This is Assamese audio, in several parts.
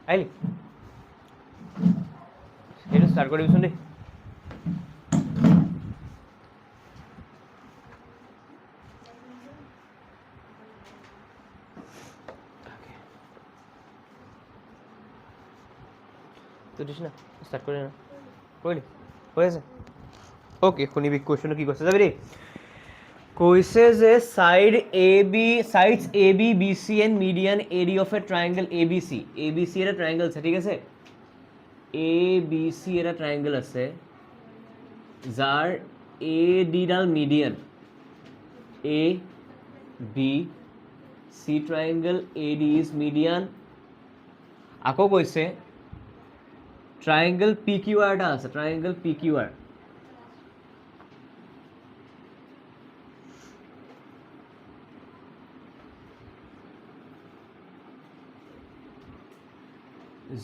আহিলি এইটো ষ্টাৰ্ট কৰি দিবিচোন দেই তো দিছ না ষ্টাৰ্ট কৰি না কৰিলি হৈ আছে অ'কে শুনিবি কুৱেশ্যনটো কি কৈছে যাবি দেই কৈছে যে sides A B B C and median A D of a triangle A B C এটা ট্ৰাইংগল আছে ঠিক আছে এ বি চি এটা ট্ৰাইংগল আছে যাৰ এ ডিডাল median A B C triangle A D is median আকৌ কৈছে ট্ৰাইংগল পি কিউ আৰ এটা আছে ট্ৰাইংগল পি কিউ আৰ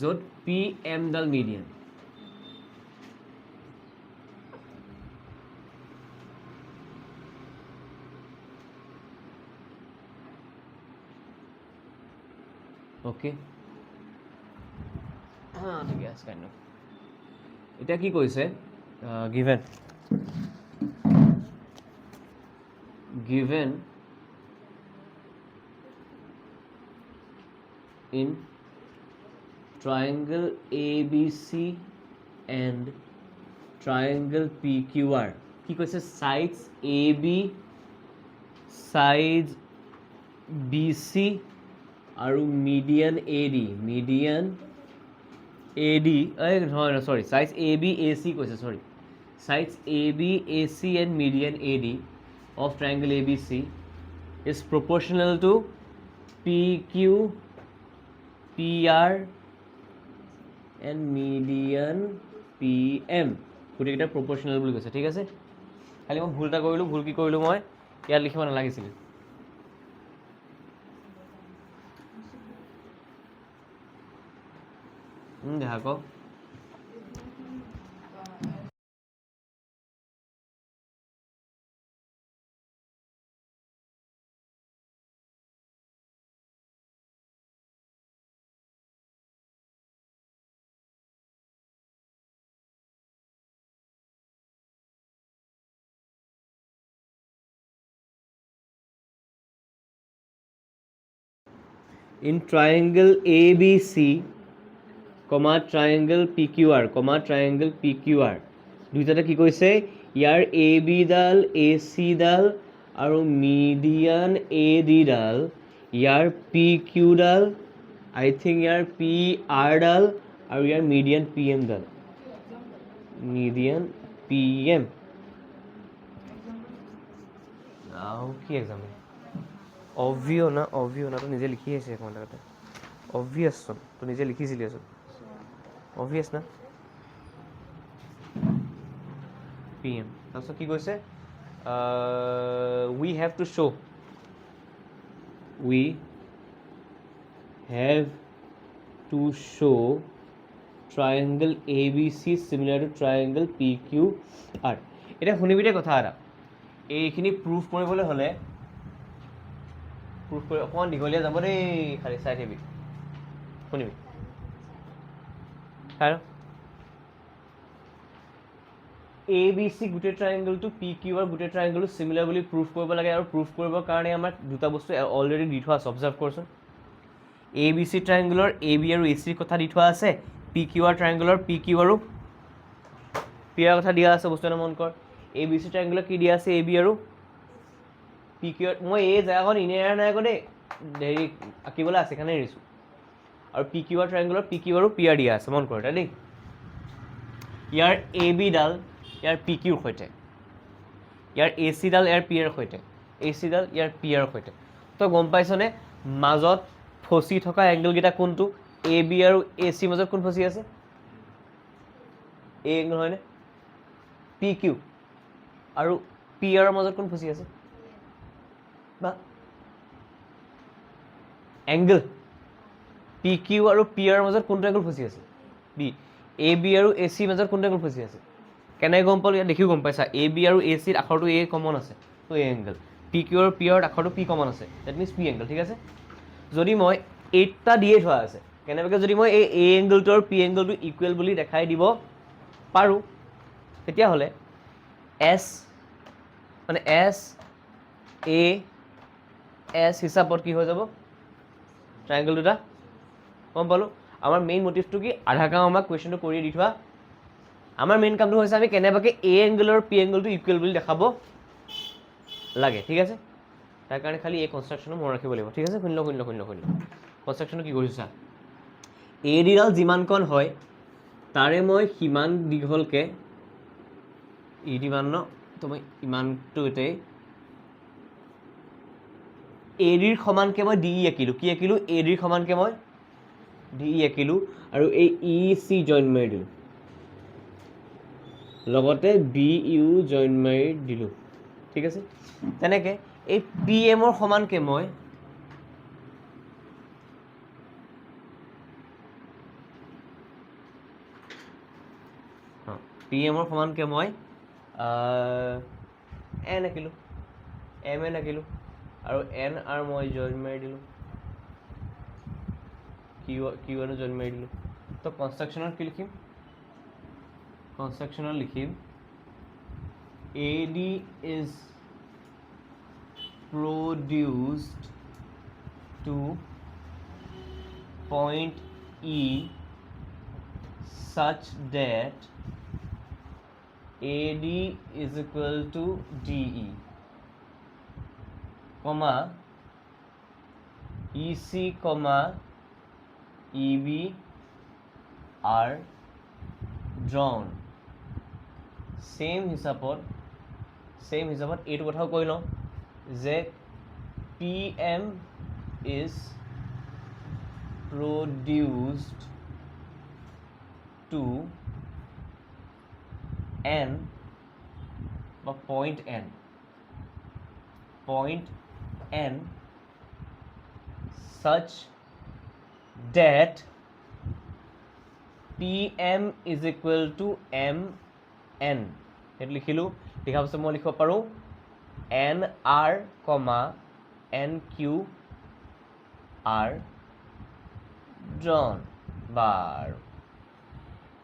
য'ত পি এম ডাল মিডিয়ান অ'কে ঠিকে আছে কাইণ্ড এতিয়া কি কৈছে given in triangle ABC and triangle PQR কি কৈছে sides AB sides BC আৰু median AD sorry sides AB AC কৈছে sorry sides AB AC and median AD of triangle ABC is proportional to PQ PR and median PM গোটেইকেইটা proportional বুলি কৈছে ঠিক আছে খালি মই ভুল এটা কৰিলোঁ ভুল কি কৰিলোঁ মই ইয়াত লিখিব নালাগিছিল দেখা কওক in triangle ABC comma triangle PQR comma triangle PQR দুইটাতে কি কৈছে ইয়াৰ AB ডাল AC ডাল আৰু মিডিয়ান AD ডাল ইয়াৰ PQ ডাল I think ইয়াৰ PR ডাল আৰু ইয়াৰ মিডিয়ান PM ডাল মিডিয়ান PM কি এক্সাম অবভিও না তো নিজে লিখি আছে এখন তাতে অবভিয়াছ চোন তো নিজে লিখিছিলি চোন অবভিয়াছ না PM তাৰপিছত কি কৈছে we have to show triangle ABC similar to triangle PQR এটা শুনিবি দে কথা এটা এইখিনি প্ৰুফ কৰিবলৈ হ'লে প্ৰুফ কৰি অকণমান দীঘলীয়া যাব দেই খালি চাই থাকিবি শুনিবি আৰু ABC গোটেই ট্ৰাইংগলটো PQR গোটেই ট্ৰাইংগলটো সিমিলাৰ বুলি প্ৰুফ কৰিব লাগে আৰু প্ৰুফ কৰিবৰ কাৰণে আমাক দুটা বস্তু অলৰেডি দি থোৱা আছে অবজাৰ্ভ কৰচোন ABC ট্ৰাইংগলৰ AB আৰু AC কথা দি থোৱা আছে PQR ট্ৰাইংগলৰ PQ আৰু PR কথা দিয়া আছে বস্তু এটা মন কৰ ABC ট্ৰাইংগলৰ কি দিয়া আছে AB আৰু PQR মই এই জেগাখন ইনে নাই আকৌ দেই হেৰি আঁকিবলৈ আছে সেইকাৰণে এৰিছোঁ আৰু PQR ট্ৰাইংগলৰ PQ আৰু PR দিয়া আছে মন কৰ এটা দেই ইয়াৰ AB ডাল ইয়াৰ PQৰ সৈতে ইয়াৰ AC ডাল ইয়াৰ PR সৈতে AC ডাল ইয়াৰ PR সৈতে তই গম পাইছনে মাজত ফচি থকা এংগলকেইটা কোনটো AB আৰু AC মাজত কোন ফচি আছে এই এংগল হয়নে PQ আৰু PR মাজত কোন ফচি আছে বা এংগল PQ আৰু PR মাজত কোনটো এংগল ফচি আছে বি AB আৰু AC মাজত কোনটো এংগল ফচি আছে কেনেকৈ গম পালোঁ ইয়াত দেখিও গম পাইছা AB আৰু AC ৰ আখৰটো A কমন আছে তো এই এংগল PQ আৰু PR ৰ আখৰটো P কমন আছে দ্যাট মিন্স P এংগল ঠিক আছে যদি মই 8টা দিয়ে থোৱা আছে কেনেবাকৈ যদি মই এই এ এংগলটো আৰু পি এংগলটো ইকুৱেল বুলি দেখাই দিব পাৰোঁ তেতিয়াহ'লে এছ মানে এছ এ এছ হিচাপত কি হৈ যাব ট্ৰাইংগল দুটা গম পালোঁ আমাৰ মেইন মটিভটো কি আধা কাম আমাক কুৱেশ্যনটো কৰি দি থোৱা আমাৰ মেইন কামটো হৈছে আমি কেনেবাকৈ এ এংগল আৰু পি এংগলটো ইকুৱেল বুলি দেখাব লাগে ঠিক আছে তাৰ কাৰণে খালি এই কনষ্ট্ৰাকশ্যনটো মনত ৰাখিব লাগিব ঠিক আছে শূন্য শূন্য শূন্য শূন্য কনষ্ট্ৰাকশ্যনটো কি কৰিছোঁ চা এ ডিডাল যিমানকণ হয় তাৰে মই সিমান দীঘলকৈ ই দিমান ন তো মই ইমানটোতেই এ ডিৰ সমানকৈ মই ডি ই আঁকিলোঁ কি আঁকিলোঁ এ ডিৰ সমানকৈ মই ডি ই আঁকিলোঁ আৰু এই ই চি জইন মাৰি দিলোঁ লগতে বি ইউ জইন মাৰি দিলোঁ ঠিক আছে তেনেকৈ এই পি এমৰ সমানকৈ মই পি এমৰ সমানকৈ মই এন আঁকিলোঁ এম এন আঁকিলোঁ আৰু এন আৰু মই জইন মাৰি দিলোঁ কিউ এনো জইন মাৰি দিলোঁ তো কনষ্ট্ৰাকশ্যনত কি লিখিম কনষ্ট্ৰাকশ্যনত লিখিম এ D is produced to point E such that AD is equal to DE, comma EC, comma EB are drawn. Same হিচাপত এইটো কথাও কৈ লওঁ যে PM is produced to N বা point N such that PM is equal to MN সেইটো লিখিলোঁ লিখাৰ পাছত মই লিখিব পাৰোঁ এন আৰ কমা এন কিউ আৰ ড্ৰন বাৰু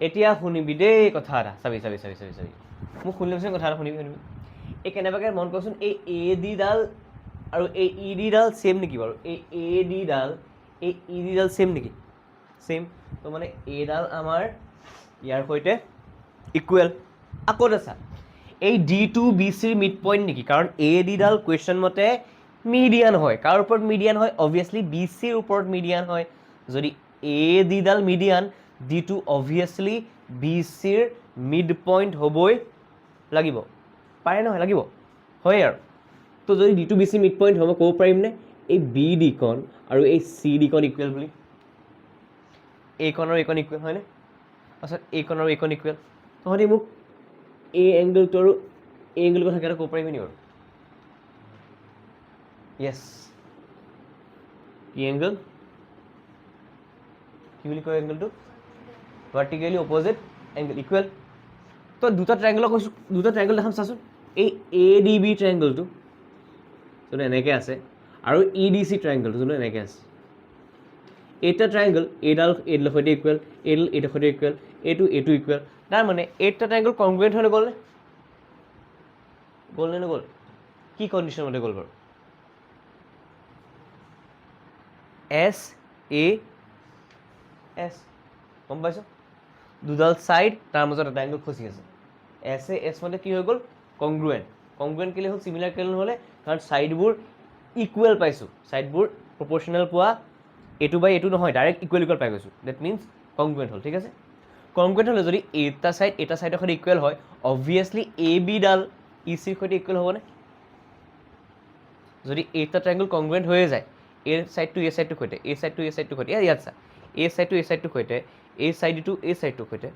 এতিয়া শুনিবি দেই কথা এটা চাবি মোক শুনিবচোন কথা এটা শুনিবি এই কেনেবাকৈ মন কৰচোন এই এ ডিডাল আৰু এই ই ডিডাল ছেম নেকি বাৰু এই এ ডিডাল এই ই ডিডাল ছেম নেকি ছেম তো মানে এডাল আমাৰ ইয়াৰ সৈতে ইকুৱেল আকৌ এটা এই ডি টু বি চিৰ মিড পইণ্ট নেকি কাৰণ এ ডিডাল কুৱেশ্যন মতে মিডিয়ান হয় কাৰ ওপৰত মিডিয়ান হয় অভিয়াছলি বি চিৰ ওপৰত মিডিয়ান হয় যদি এ ডিডাল মিডিয়ান ডি টু অভিয়াছলি বি চিৰ মিড পইণ্ট হ'বই লাগিব পাৰে নহয় লাগিব হয় আৰু তো যদি ডি টু বি চিৰ মিড পইণ্ট হয় মই ক'ব পাৰিমনে এই বি ডিকণ আৰু এই চি ডিকণ ইকুৱেল বুলি এইকণ আৰু এইকণ ইকুৱেল হয়নে তাৰপিছত এইকণ আৰু এইকণ ইকুৱেল তহঁতি মোক এই এংগলটো আৰু এই এংগলৰ কথা কিবা ক'ব পাৰিবি নি বাৰু য়েছ কি এংগল কি বুলি কয় এংগলটো ভাৰ্টিকেলি অপজিট এংগল ইকুৱেল তো দুটা ট্ৰাইংগলৰ কৈছোঁ দুটা ট্ৰাইংগল দেখাম চাচোন এই এ ডি বি ট্ৰাইংগলটো যোনটো এনেকৈ আছে আৰু ই ডি চি ট্ৰাইংগলটো যোনটো এনেকৈ আছে এইটা ট্ৰাইংগল এইডালৰ সৈতে ইকুৱেল এইডাল এইটোৰ সৈতে ইকুৱেল এইটো ইকুৱেল তাৰমানে এইটা ট্ৰাইংগল কংগ্ৰুৱেণ্ট হৈ গ'ল নে নগ'ল কি কণ্ডিশ্যন মতে গ'ল বাৰু এছ এ এছ গম পাইছ দুডাল ছাইড তাৰ মাজত এটা এংগল ফচি আছে এছ এ এছ মতে কি হৈ গ'ল কংগ্ৰুৱেণ্ট কেলৈ হ'ল চিমিলাৰ কেলৈ নহ'লে কাৰণ ছাইডবোৰ ইকুৱেল পাইছোঁ ছাইডবোৰ প্ৰপৰ্চনেল পোৱা এইটো বাই এইটো নহয় ডাইৰেক্ট ইকুৱেল পাই গৈছোঁ ডেট মিনছ কংগ্ৰুৱেণ্ট হ'ল ঠিক আছে কংগ্ৰুৱেণ্ট হ'লে যদি এটা ছাইডৰ সৈতে ইকুৱেল হয় অভিয়াছলি এ বিডাল ই চিৰ সৈতে ইকুৱেল হ'বনে যদি এইটা ট্ৰাইংগল কংগ্ৰুৱেণ্ট হৈয়ে যায় এ ছাইডটো এ ছাইডটোৰ সৈতে এ ছাইডটো এ ছাইডটোৰ সৈতে ইয়াত চা এ ছাইডটো এ ছাইডটোৰ সৈতে এই ছাইডটো এই ছাইডটোৰ সৈতে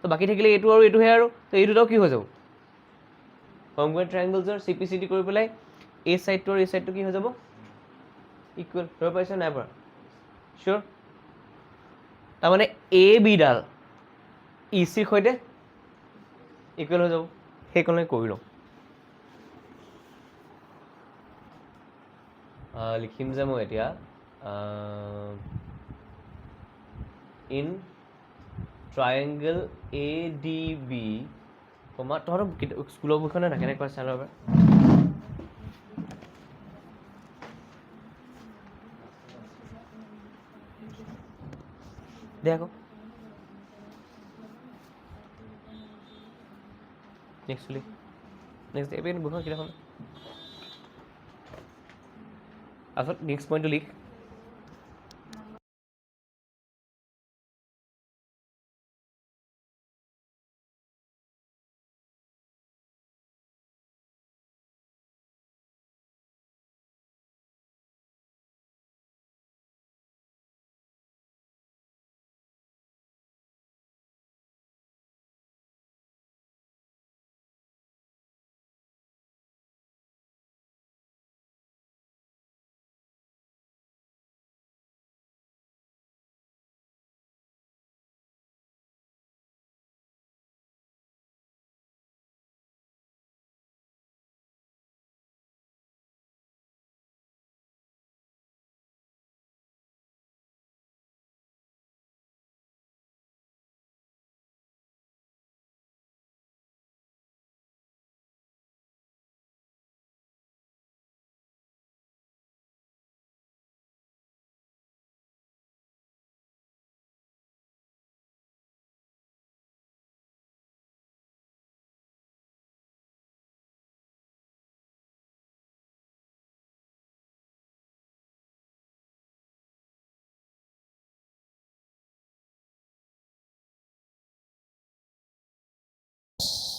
তো বাকী থাকিলে এইটো আৰু এইটোহে আৰু তো এই দুটাও কি হৈ যাব কংগ্ৰুৱেণ্ট ট্ৰাইংগলছৰ চিপিচিটি কৰি পেলাই এই ছাইডটো আৰু এই ছাইডটো কি হৈ যাব ইকুৱেল ধৰিব পাৰিছে নাই পৰা চিয়'ৰ তাৰমানে এ বিডাল ই চিৰ সৈতে ইকুৱেল হৈ যাব সেইকণে কৰি লওঁ লিখিম যে মই এতিয়া in triangle ADB, তহঁতৰ স্কুলৰ বুকখনে না কেনেকৈ চাই ল'ব দে আকৌ নেক্সট লিখ নেক্সট এইপিনে বুকখন কিতাপখন তাৰপিছত নেক্সট পইণ্টটো লিখ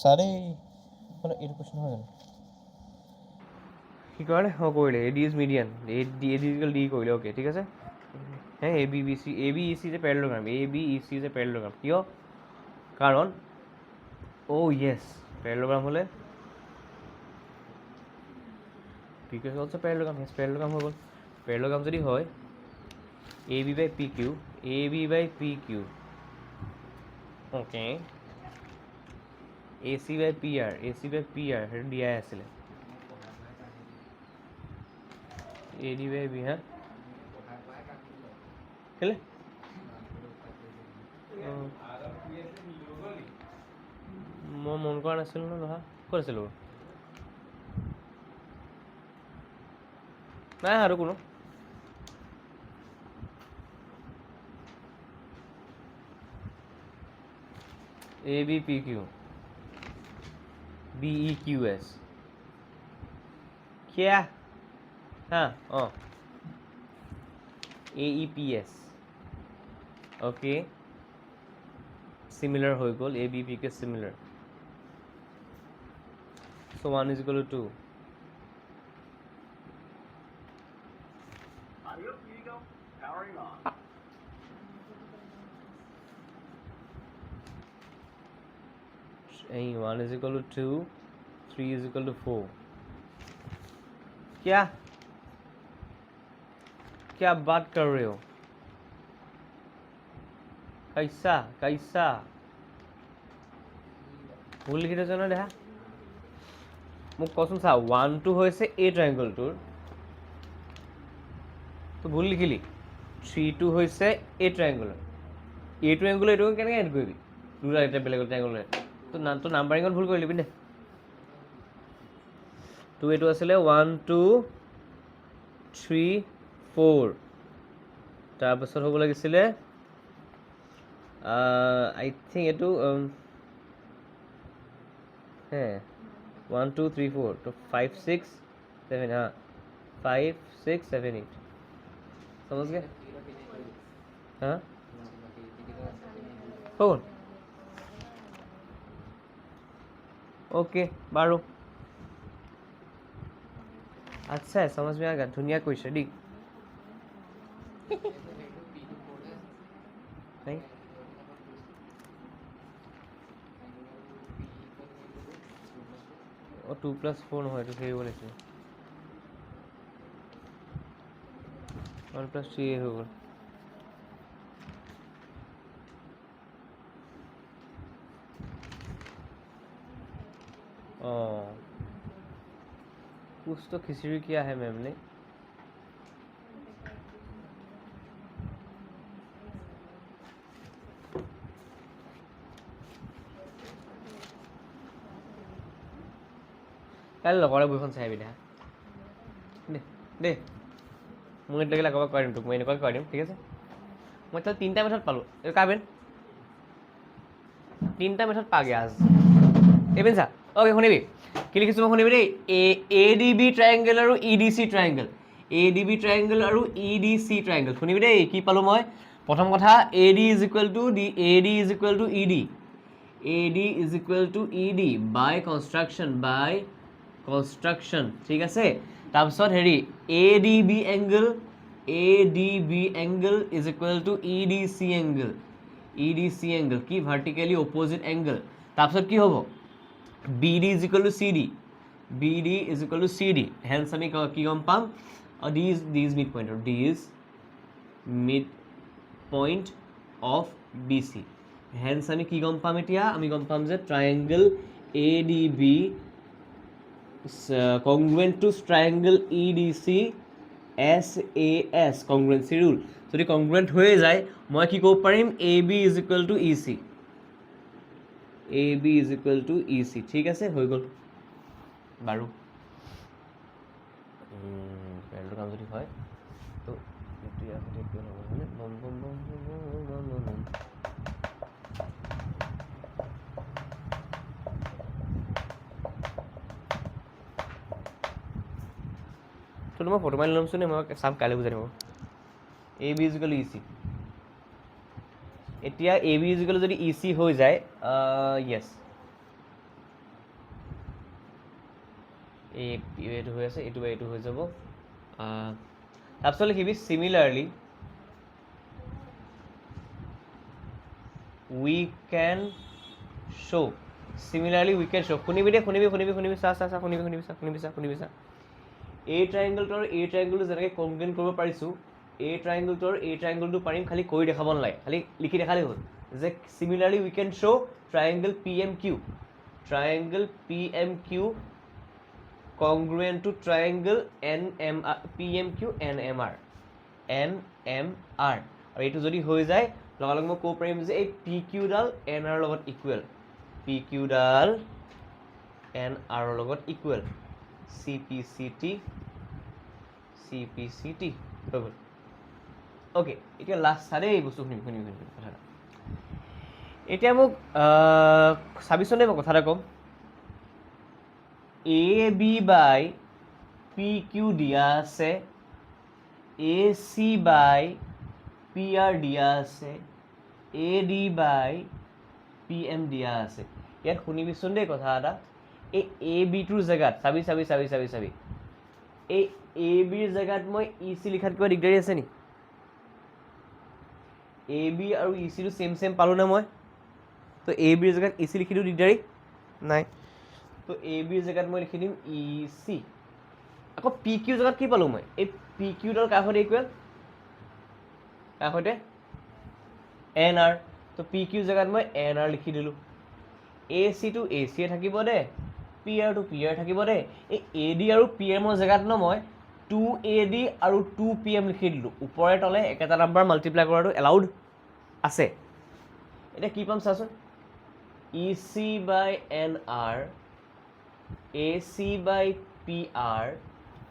চাৰে এইটো প্ৰশ্ন হয় জানো কি কৰিলে অঁ কৰিলে এ ডি ইজ মিডিয়ান ডি কৰিলে অ'কে ঠিক আছে হে এ বি চি যে পেৰেলগ্ৰাম এ বি ই চি যে পেৰেলগ্ৰাম কিয় কাৰণ অ' য়েছ পেৰেলগ্ৰাম হ'লে P Q also' parallelogram yes parallelogram হৈ গ'ল পেৰেলগ্ৰাম যদি হয় A B by P Q okay A C by P R সেইটো দিয়াই আছিলে এ ডি বাই বি হা কেলে মই মন কৰা নাছিলোঁ নহয় নহয় ক'ত আছিলোঁ নাই আৰু কোনো A B P Q B E Q S क्या हाँ oh AEPS okay similar হৈ গ'ল ABP K similar so 1 is equal to 2 Adios, Vigo. Powering on. and 1 is equal to 2 3 is equal to 4 क्या क्या बात कर रहे हो कैसा कैसा ভুল লিখি থৈছে নহয় দেখা মোক কচোন চা 1 2 হৈছে এই ট্ৰায়াংগলটোৰ তো ভুল লিখিলি 3 2 হৈছে এই ট্ৰায়াংগলৰ এইটো এংগল এইটো কেনেকৈ এড কৰিবি দুটা এটা বেলেগ ট্ৰায়াংগল তো নাম্বাৰিঙত ভুল কৰি লিবি নে তো এইটো আছিলে 1 2 3 4 তাৰপিছত হ'ব লাগিছিলে আই থিংক এইটো হে 1 2 3 4 तो 5 6 7 हाँ 5 6 7 8 समझ गए हाँ हो ओके बारो अच्छा है समझ में आ गया दुनिया कोई शेडी नहीं और 2 + 4 নহয় তো সেই বলেছে 1 + 3 হৈ গ'ল कुछ तो खिचड़ी किया है मैम ने কাইলৈ লগৰে বহিখন চাই আহিবি দে দেই মোৰ এইটো লাগিলে আকৌ কৰি দিম তোক মই এনেকুৱাকৈ কৰি দিম ঠিক আছে মই তাত 3টা মেথড পালোঁ এইটো কাবেন 3টা মেথড পাগে আজ এইপিন চা অ'কে শুনিবি কি লিখিছোঁ মই শুনিবি দেই এ ডি বি ট্ৰায়েংগল আৰু E D C triangle A D B triangle আৰু ই ডি চি ট্ৰায়েংগল শুনিবি দেই কি পালোঁ মই প্ৰথম কথা A D is equal to E D AD is equal to ED by construction ঠিক আছে তাৰপিছত হেৰি ADB angle is equal to EDC angle কি vertically opposite angle তাৰপিছত কি হ'ব BD is equal to CD hence আমি কি গম পাম these midpoint or these midpoint of BC hence আমি কি গম পাম এতিয়া আমি গম পাম যে triangle ADB congruent to triangle EDC SAS congruency rule যদি congruent হৈ যায় মই কি ক'ব পাৰিম AB is equal to EC ঠিক আছে হৈ গ'ল বাৰু পেৰেলটো কাম যদি হয় তো এতিয়া কি হ'ব মানে বম তো মই ফটো মাৰি ল'মচোন মই চাম কাইলৈ বুজাই দিব A B is equal to E C এতিয়া এ বি ইজ ইকুৱেল যদি ই চি হৈ যায় য়েছ এইটো হৈ আছে এইটো হৈ যাব তাৰপিছত লিখিবি চিমিলাৰলি we can show শুনিবি চা এই ট্ৰায়েংগলটোৰ এই ট্ৰায়েংগলটো যেনেকৈ কনগ্ৰেণ্ট কৰিব পাৰিছোঁ এই ট্ৰায়েংগলটোৰ এই ট্ৰায়েংগলটো পাৰিম খালি কৰি দেখাব নালাগে খালি লিখি দেখালেই হ'ল যে similarly we can show' triangle PMQ congruent to triangle PMQ NMR আৰু এইটো যদি হৈ যায় লগালগ মই ক'ব পাৰিম যে এই PQ ডাল NR লগত ইকুৱেল NR লগত ইকুৱেল CPCT হৈ গ'ল অ'কে এতিয়া লাষ্ট চালে এই বস্তু শুনিবি কথা এটা এতিয়া মোক চাবিচোন দেই মই কথা এটা ক'ম AB by PQ দিয়া আছে AC by PR দিয়া আছে AD by PM দিয়া আছে ইয়াত শুনিবিচোন দেই কথা এটা এই ABটোৰ জেগাত চাবি এই ABৰ জেগাত মই EC লিখাত কিবা দিগদাৰী আছে নি AB আৰু ECটো চেম পালোঁ নে মই তো ABৰ জেগাত EC লিখি দিওঁ দিগদাৰী নাই তো ABৰ জেগাত মই লিখি দিম EC আকৌ PQ জেগাত কি পালোঁ মই এই PQ ডাল কাৰ সৈতে ইকুৱেল কাৰ সৈতে NR তো PQ জেগাত মই NR লিখি দিলোঁ AC টো AC থাকিব দে PR টো PR থাকিব দে এই AD আৰু PM ৰ জেগাত মই 2AD আৰু 2PM লিখি দিলোঁ ওপৰে তলে একেটা নাম্বাৰ মাল্টিপ্লাই কৰাটো এলাউড আছে এতিয়া কি পাম চাচোন EC by NR AC by PR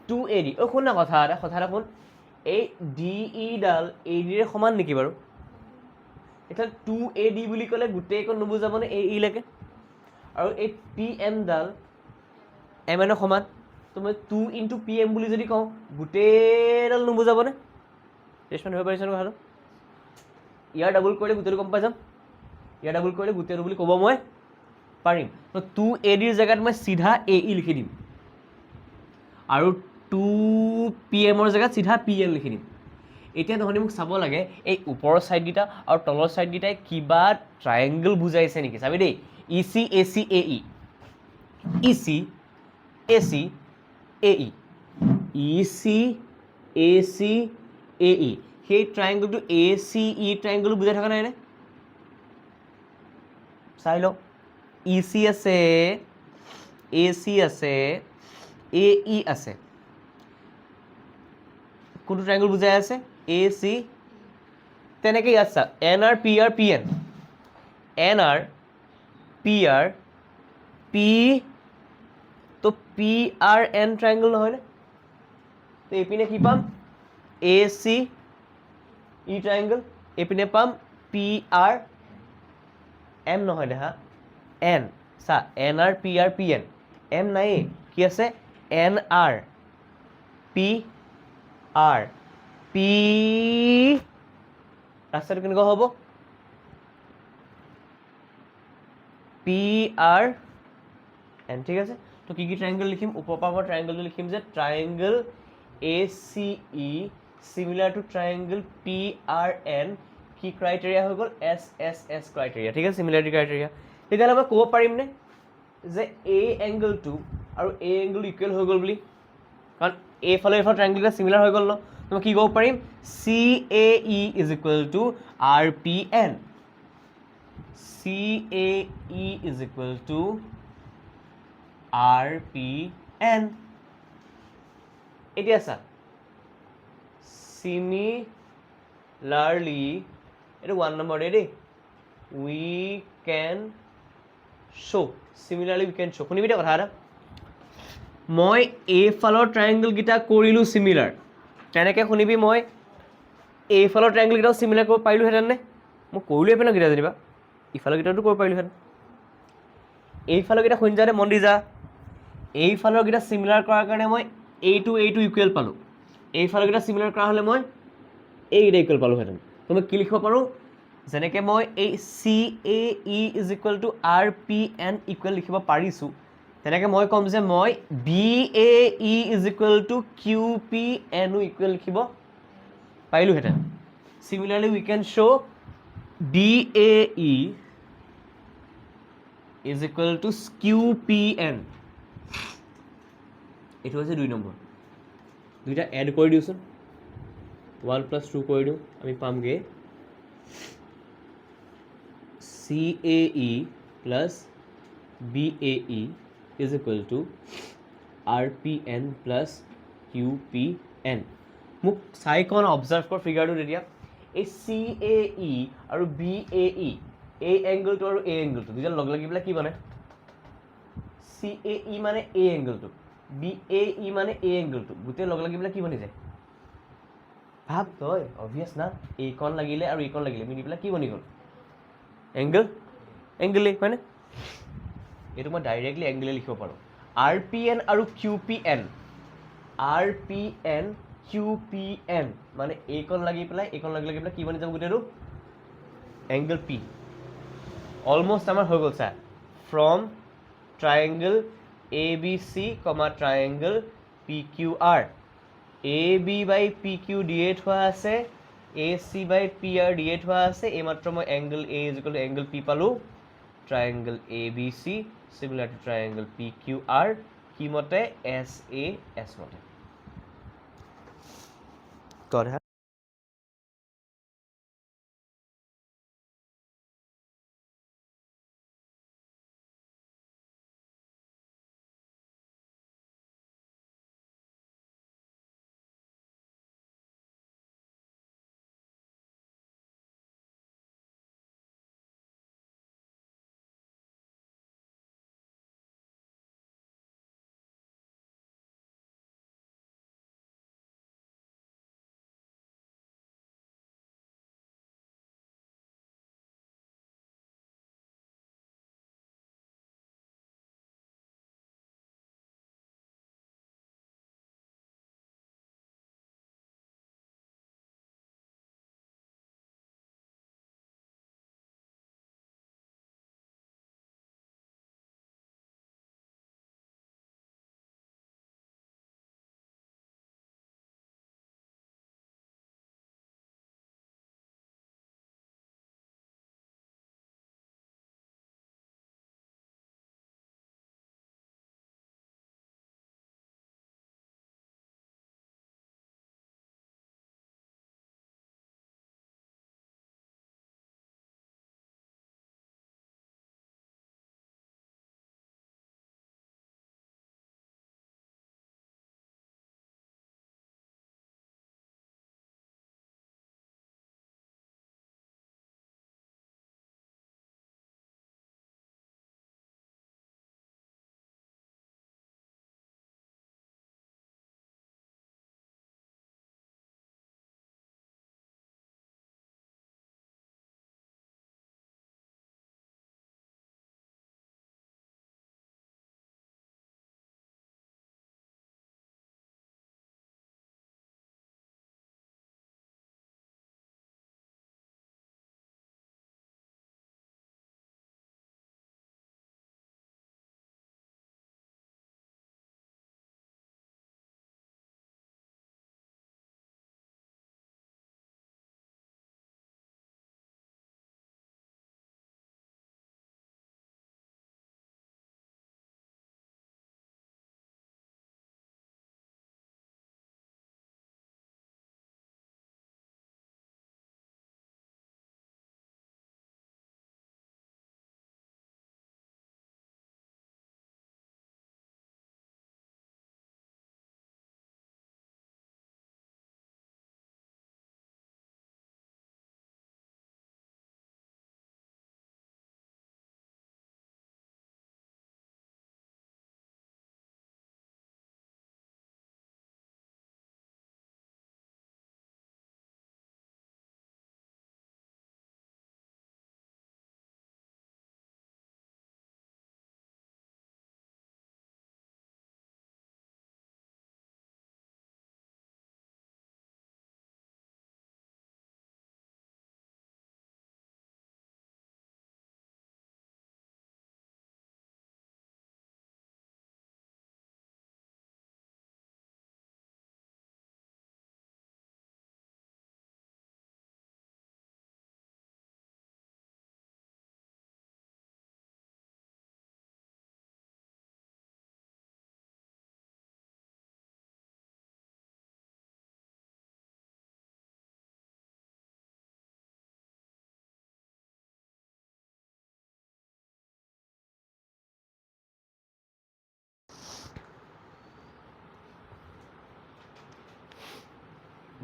2AD শুন না কথা এটা শুন এই DE ডাল AD ৰে সমান নেকি বাৰু এতিয়া 2AD বুলি ক'লে গোটেইখন নুবুজাবনে AE লৈকে আৰু এই PM ডাল MN ৰ সমান তো মই 2 into PM বুলি যদি কওঁ গোটেইডাল নুবুজাবনে টেষ্টমেণ্ট হৈ পাৰিছে ন কথাটো ইয়াৰ ডাবল কৰিলে গোটেইটো গম পাই যাম ইয়াৰ ডাবল কৰিলে গোটেইটো বুলি ক'ব মই পাৰিম তো 2ADৰ জেগাত মই চিধা AE লিখি দিম আৰু 2PM ৰ জেগাত চিধা PM লিখি দিম এতিয়া তহঁতি মোক চাব লাগে এই ওপৰৰ ছাইডকেইটা আৰু তলৰ ছাইডকেইটাই কিবা ট্ৰায়েংগল বুজাইছে নেকি চাবি দেই EC AC AE EC AC AE EC AC AE সেই ট্ৰায়েংগলটো ACE ট্ৰায়েংগল বুজাই থকা নাইনে চাই লওঁ EC আছে AC আছে AE আছে কোনটো ট্ৰায়েংগল বুজাই আছে AC তেনেকৈ ইয়াত চা NR PR PN NR PR তো PRN ট্ৰাইংগল নহয়নে? তো এইপিনে কি পাম ACE ট্ৰাইংগল, এইপিনে পাম PRM নহয় দেখা N চা NR PR PN M নাই কি আছে NR PR P ৰাস্তাটো কেনেকুৱা হ'ব PRN ঠিক আছে তো কি ট্ৰাইংগল লিখিম ওপৰৰ পৰা মই ট্ৰাইংগলটো লিখিম যে triangle ACE similar to triangle PRN কি ক্ৰাইটেৰিয়া হৈ গ'ল SSS ক্ৰাইটেৰিয়া ঠিক আছে সিমিলাৰিটি ক্ৰাইটেৰিয়া তেতিয়াহ'লে মই ক'ব পাৰিমনে যে এই এংগলটো আৰু এই এংগল ইকুৱেল হৈ গ'ল বুলি কাৰণ এইফালে ট্ৰাইংগল এটা সিমিলাৰ হৈ গ'ল ন তো মই কি ক'ব পাৰিম CAE is equal to RPN CAE is equal to RPN এতিয়া চা similarly এটা 1 নম্বৰ দেই we can show similarly we can show শুনিবি দে কথা এটা মই এইফালৰ ট্ৰাইংগল গিটা কৰিলো সিমিলাৰ তেনেকে শুনিবি মই এইফালৰ ট্ৰাইংগল গিটাও সিমিলাৰ কৰিব পাৰিলোহেঁতেন নে মই কৰিলো এইফালৰ গিটা যেনিবা ইফালৰ গিটাটো কৰিব পাৰিলোহেঁতেন এইফালৰ গিটা শুনি যাতে মন দি যা এইফালৰ গিটা সিমিলাৰ কৰাৰ কাৰণে মই এইটো ইকুৱেল পালো এইফালৰ গিটা সিমিলাৰ কৰা হ'লে মই এইগিটা ইকুৱেল পালোহেঁতেন তো মই কি লিখিব পাৰোঁ যেনেকৈ মই এই CAE is equal to RPN equal লিখিব পাৰিছোঁ তেনেকৈ মই ক'ম যে মই BAE is equal to QPN equal লিখিব পাৰিলোহেঁতেন similarly we can show BAE is equal to QPN এইটো হৈছে 2 নম্বৰ দুইটা এড কৰি দিওঁচোন 1 + 2 কৰি দিওঁ আমি পামগৈ CAE plus BAE is equal to RPN plus QPN মোক চাই কোন অবজাৰ্ভ কৰ ফিগাৰটো তেতিয়া এই CAE আৰু BAE এই এংগলটো আৰু এই এংগলটো দুইটা লগ লাগি পেলাই কি বনে CAE মানে এই এংগলটো BAE মানে এই এংগলটো গোটেই লগ লাগি পেলাই কি বনি যায় ভাব তই অবভিয়াছ না এইকণ লাগিলে আৰু এইকণ লাগিলে মিলি পেলাই কি বনি গ'ল এংগল হয়নে এইটো মই ডাইৰেক্টলি এংগলে লিখিব পাৰোঁ RPN আৰু QPN মানে এইকণ লাগি পেলাই এইকণ লাগি পেলাই কি বনি যাব গোটেইটো এংগল P অলমষ্ট আমাৰ হৈ গ'ল চা from triangle ABC, triangle PQR AB by PQ দিয়ে থোৱা আছে AC by PR দিয়ে থোৱা আছে এইমাত্ৰ মই angle A is equal to angle P পালো triangle ABC similar to triangle PQR কি মতে SAS মতে got it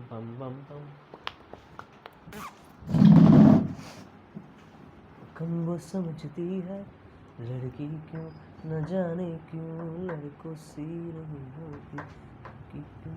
Bum bum bum. कम वो समझती है लड़की क्यों न जाने क्यों लड़कों सी नहीं होती कि क्यों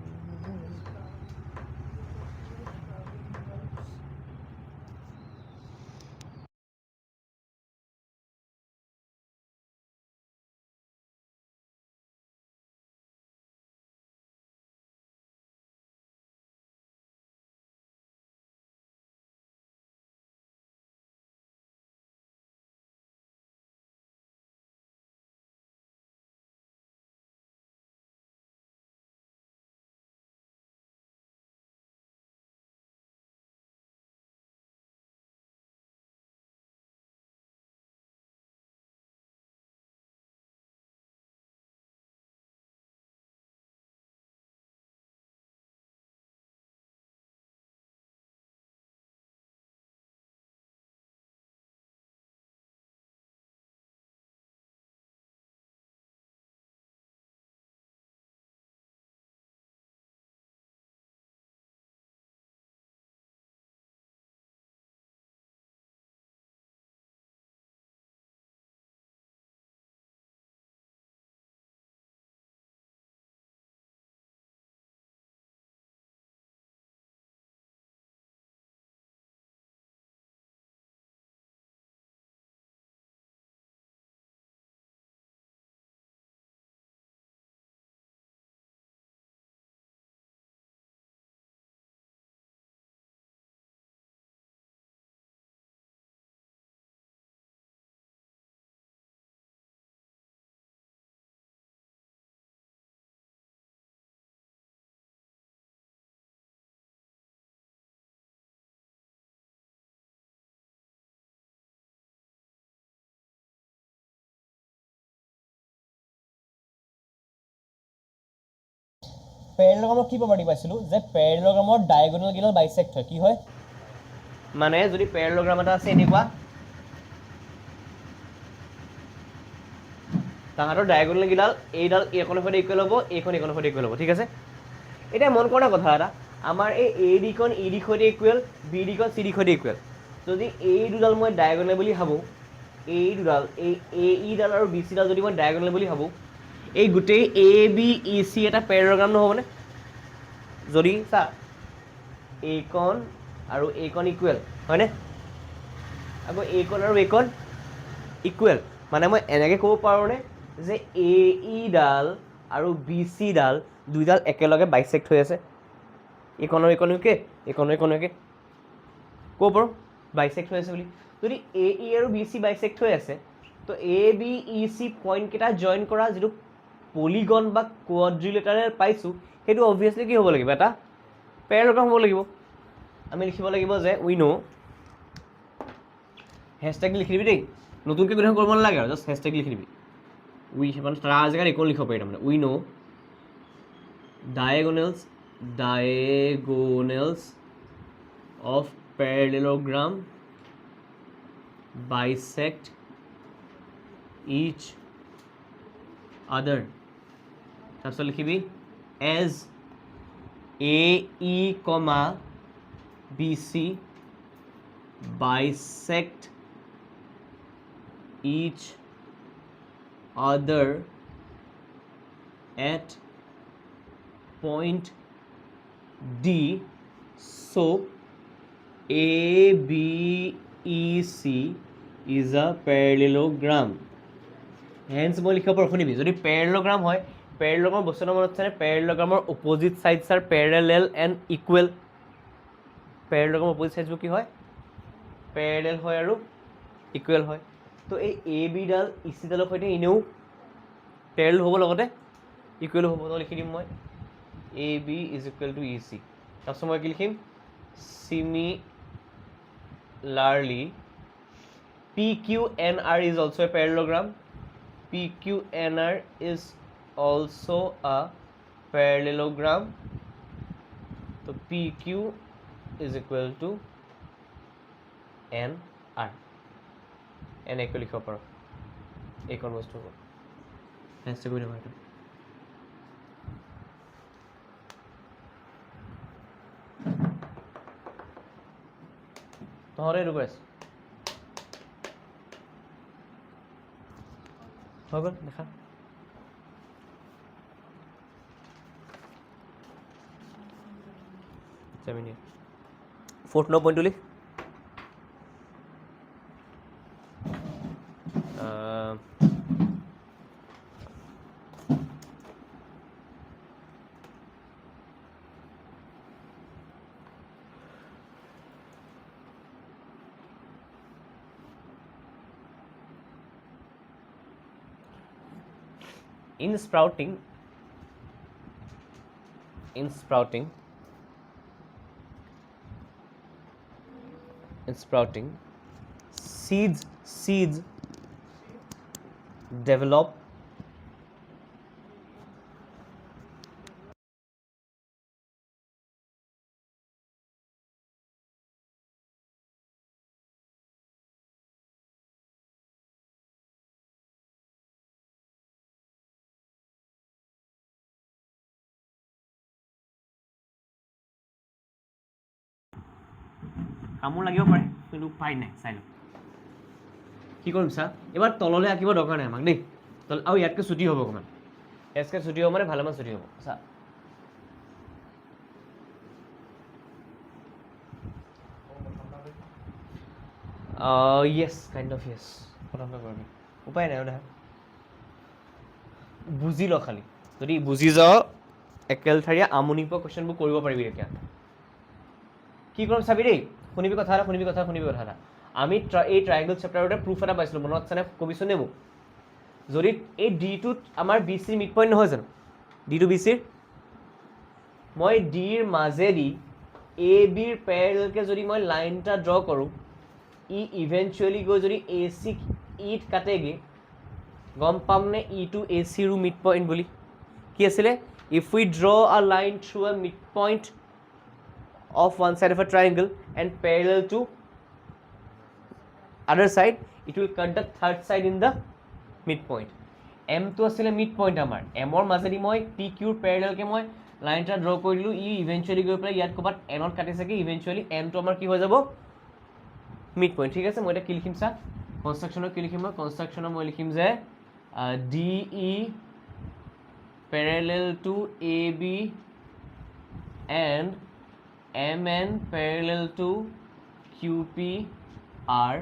পেৰেলগ্ৰামত কি প্ৰপাৰ্টি পাইছিলোঁ যে পেৰেলগ্ৰামৰ ডায়েগনেল কেইডাল বাইচেক্ট হয় কি হয় মানে যদি পেৰেলগ্ৰাম এটা আছে এনেকুৱা তাহাঁতৰ ডায়েগনেল কেইডাল এইডাল এইখনৰ সৈতে ইকুৱেল হ'ব এইখন এইখনৰ সৈতে ইকুৱেল হ'ব ঠিক আছে এতিয়া মন কৰা কথা এটা আমাৰ এই এ ডিখন ই ডিৰ সৈতে ইকুৱেল বি ডিখন চি ডিৰ সৈতে ইকুৱেল যদি এই দুডাল মই ডায়েগনেল বুলি ভাবোঁ এই দুডাল এই এ ইডাল আৰু বি চিডাল যদি মই ডায়েগনেল বুলি ভাবোঁ এই গোটেই এ বি ই চি এটা পেৰেলগ্ৰাম নহ'বনে যদি চা এইকণ আৰু এইকণ ইকুৱেল হয়নে আকৌ এইকণ আৰু এইকণ ইকুৱেল মানে মই এনেকৈ ক'ব পাৰোঁনে যে এ ইডাল আৰু বি চিডাল দুইডাল একেলগে বাইচেক্ট হৈ আছে এইকণৰ এইকণকে এইকণৰ এইকণকে ক'ব পাৰোঁ বাইচেক্ট হৈ আছে বুলি যদি এ ই আৰু বি চি বাইচেক্ট হৈ আছে তো A B E C পইণ্টকেইটা join কৰা যিটো পলিগন বা কোৱাড্ৰিলেটাৰেল পাইছোঁ সেইটো অবভিয়াছলি কি হ'ব লাগিব এটা পেৰেলগ্ৰাম হ'ব লাগিব আমি লিখিব লাগিব যে উই ন' হেছটেগ লিখি দিবি দেই নতুনকৈ বিধান কৰিব নালাগে আৰু জাষ্ট হেছটেগ লিখি দিবি উই মানে তাৰ জেগাত একো লিখিব পাৰি তাৰমানে উই ন' ডায়েগনেলছ of parallelogram bisect each other তাৰপিছত লিখিবি as AE, BC bisect each other at point D so ABC is a parallelogram. Hence মই লিখিব পাৰোঁ শুনিবি যদি পেৰেলগ্ৰাম হয় পেৰেলগ্ৰামৰ বস্তু এটা মনত আছে পেৰেলগ্ৰামৰ opposite sides are parallel and equal পেৰেলগ্ৰামৰ অপজিট ছাইডছবোৰ কি হয় পেৰেলেল হয় আৰু ইকুৱেল হয় তো এই এ বিডাল ই চিডালৰ সৈতে এনেও পেৰেলেল হ'ব লগতে ইকুৱেল হ'ব তো লিখি দিম মই A B is equal to E C তাৰপিছত মই কি লিখিম Similarly, PQNR is also a parallelogram. PQNR is also a parallelogram. So PQ is equal to NR. N equal লিখিব পাৰোঁ এইকণ বস্তু হ'ব নেক্সট কৰি দিম এইটো নহ'লে এইটো কৰি আছোঁ হৈ গ'ল দেখা ফ'ৰ্থ ন পইণ্টটো লিখ in sprouting seeds develop কামোৰ লাগিব পাৰে কিন্তু উপায় নাই চাই লওক কি কৰিম চা এবাৰ তললৈ আঁকিব দৰকাৰ নাই আমাক দেই আৰু ইয়াতকৈ ছুটি হ'ব অকণমান ইয়াতকৈ ছুটি হ'ব মানে ভালেমান ছুটি হ'ব চা য়েছ কাইণ্ড অফ য়েছ প্ৰথমকৈ কৰিবি উপায় নাই দেখা বুজি ল খালি যদি বুজি যাওঁ একেলঠাৰীয়া আমনি পোৱা কুৱেশ্যনবোৰ কৰিব পাৰিবি এতিয়া কি কৰিম চাবি দেই শুনিবি কথা এটা আমি এই ট্ৰাইংগল চেপ্টাৰতে প্ৰুফ এটা পাইছিলোঁ মনত আছেনে কবিচোন নে মোক যদি এই ডিটোত আমাৰ বি চিৰ মিড পইণ্ট নহয় জানো ডিটো বি চিৰ মই ডিৰ মাজেদি এ বিৰ পেৰেলকে যদি মই লাইন এটা ড্ৰ কৰোঁ ই ইভেঞ্চুৱেলি গৈ যদি এ চিক ইত কাটেগৈ গম পাম নে ইটো এ চিৰো মিড পইণ্ট বুলি কি আছিলে ইফ উই ড্ৰ আ লাইন থ্ৰু আ mid point of one side of a triangle and parallel to other side it will cut the third side in the midpoint m to asile midpoint amar m or mazedi moi pq parallel ke moi line ta draw korilu e eventually goi pray yat kobat n ot kati sake eventually m to amar ki hoy jabo midpoint thik ase moi eta ki likhim sa construction ki likhim moi construction moi likhim je de parallel to ab and mn parallel to qp are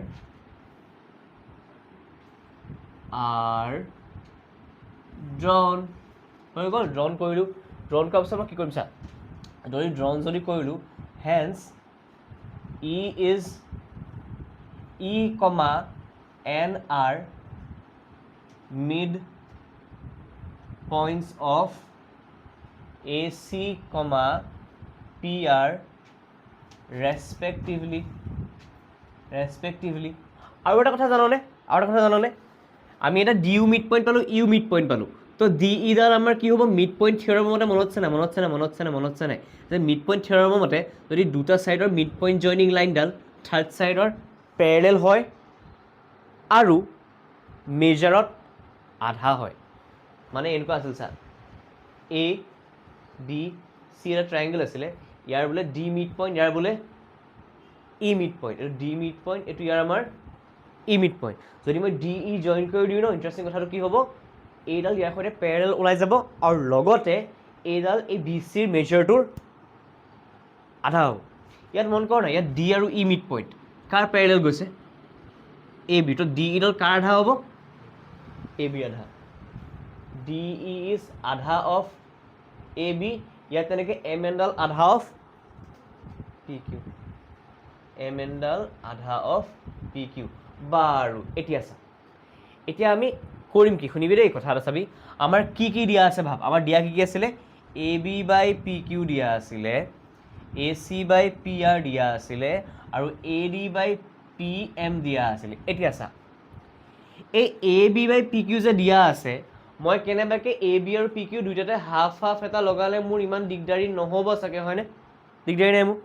drawn হৈ গ'ল drawn কৰিলোঁ drawn কৰাৰ পিছত মই কি কৰিম চা যদি drawn যদি কৰিলোঁ hence e is e comma n are mid points of ac comma PR respectively আৰু এটা কথা জাননে আমি এটা ডিউ মিড পইণ্ট পালোঁ ইউ মিড পইণ্ট পালোঁ তো ডি ইডাল আমাৰ কি হ'ব মিড পইণ্ট থিয়ৰমৰ মতে মনত আছে নাই যে মিড পইণ্ট থিয়ৰমৰ মতে যদি দুটা ছাইডৰ মিড পইণ্ট জইনিং লাইনডাল থাৰ্ড ছাইডৰ পেৰেলেল হয় আৰু মেজাৰত আধা হয় মানে এনেকুৱা আছিল চা এ বি চি এটা ট্ৰাইংগল আছিলে ইয়াৰ বোলে ডি মিড পইণ্ট ইয়াৰ বোলে ই মিড পইণ্ট এইটো ডি মিড পইণ্ট এইটো ইয়াৰ আমাৰ ই মিড পইণ্ট যদি মই ডি ই জইন কৰি দিওঁ ন ইণ্টাৰেষ্টিং কথাটো কি হ'ব এইডাল ইয়াৰ সৈতে পেৰেলেল ওলাই যাব আৰু লগতে এইডাল এই বি চিৰ মেজাৰটোৰ আধা হ'ব ইয়াত মন কৰ না ইয়াত ডি আৰু ই মিড পইণ্ট কাৰ পেৰেলেল গৈছে এ বি তো ডি ইডাল কাৰ আধা হ'ব এ বি আধা ডি ই ইজ আধা অফ এ বি ইয়াত তেনেকৈ এম এনডাল আধা অফ পি কিউ এম এনডাল আধা অফ পি কিউ বাৰু এতিয়া চা এতিয়া আমি কৰিম কি শুনিবি দেই কথা এটা চাবি আমাৰ কি দিয়া আছে ভাব আমাৰ দিয়া কি আছিলে A B by P Q দিয়া আছিলে A C by P R দিয়া আছিলে আৰু A D by P M দিয়া আছিলে এতিয়া চা এই A B by P Q যে দিয়া আছে মই কেনেবাকৈ এ বি আৰু পি কিউ দুইটাতে হাফ এটা লগালে মোৰ ইমান দিগদাৰী নহ'ব চাগে হয়নে দিগদাৰী নাই মোৰ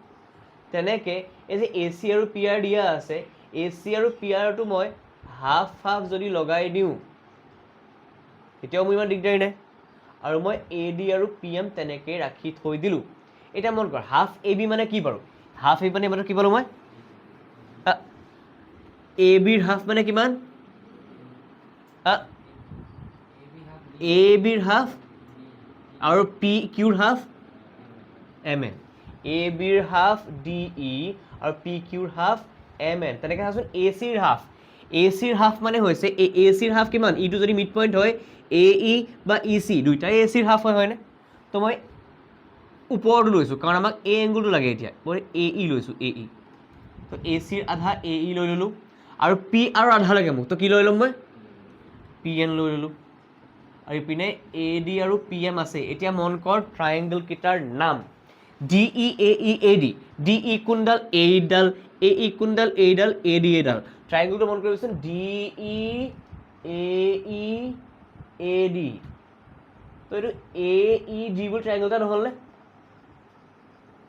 তেনেকৈ এই যে এ চি আৰু পি আৰ দিয়া আছে এ চি আৰু পি আৰটো মই হাফ যদি লগাই দিওঁ তেতিয়াও মোৰ ইমান দিগদাৰী নাই আৰু মই এ ডি আৰু পি এম তেনেকৈ ৰাখি থৈ দিলোঁ এতিয়া মন কৰ হাফ এ বি মানে কি বাৰু হাফ এ বি মানে কি পালোঁ মই এ বিৰ হাফ মানে কিমান এ বিৰ হাফ আৰু পি কিউৰ হাফ এম এন এ বিৰ হাফ ডি ই আৰু পি কিউৰ হাফ এম এন তেনেকৈ চাচোন এ চিৰ হাফ মানে হৈছে এ চিৰ হাফ কিমান ইটো যদি মিড পইণ্ট হয় এ ই বা ই চি দুইটাই এ চিৰ হাফ হয় হয়নে তো মই ওপৰতো লৈছোঁ কাৰণ আমাক এ এংগুলটো লাগে এতিয়া মই এ ই লৈছোঁ এ ই তো এ চিৰ আধা এ ই লৈ ল'লোঁ আৰু পি আৰু আধা লাগে মোক তো কি লৈ ল'ম মই পি এন লৈ ল'লোঁ আৰু ইপিনে এ ডি আৰু পি এম আছে এতিয়া মন কৰ ট্ৰায়েংগল কেইটাৰ নাম D E A D D E কোনডাল এইডাল এ ই কোনডাল এইডাল এ ডি এইডাল ট্ৰায়েংগলটো মন কৰিবচোন ডি ই এ ডি তো এইটো এ ই ডি বুলি ট্ৰায়েংগল এটা নহ'লনে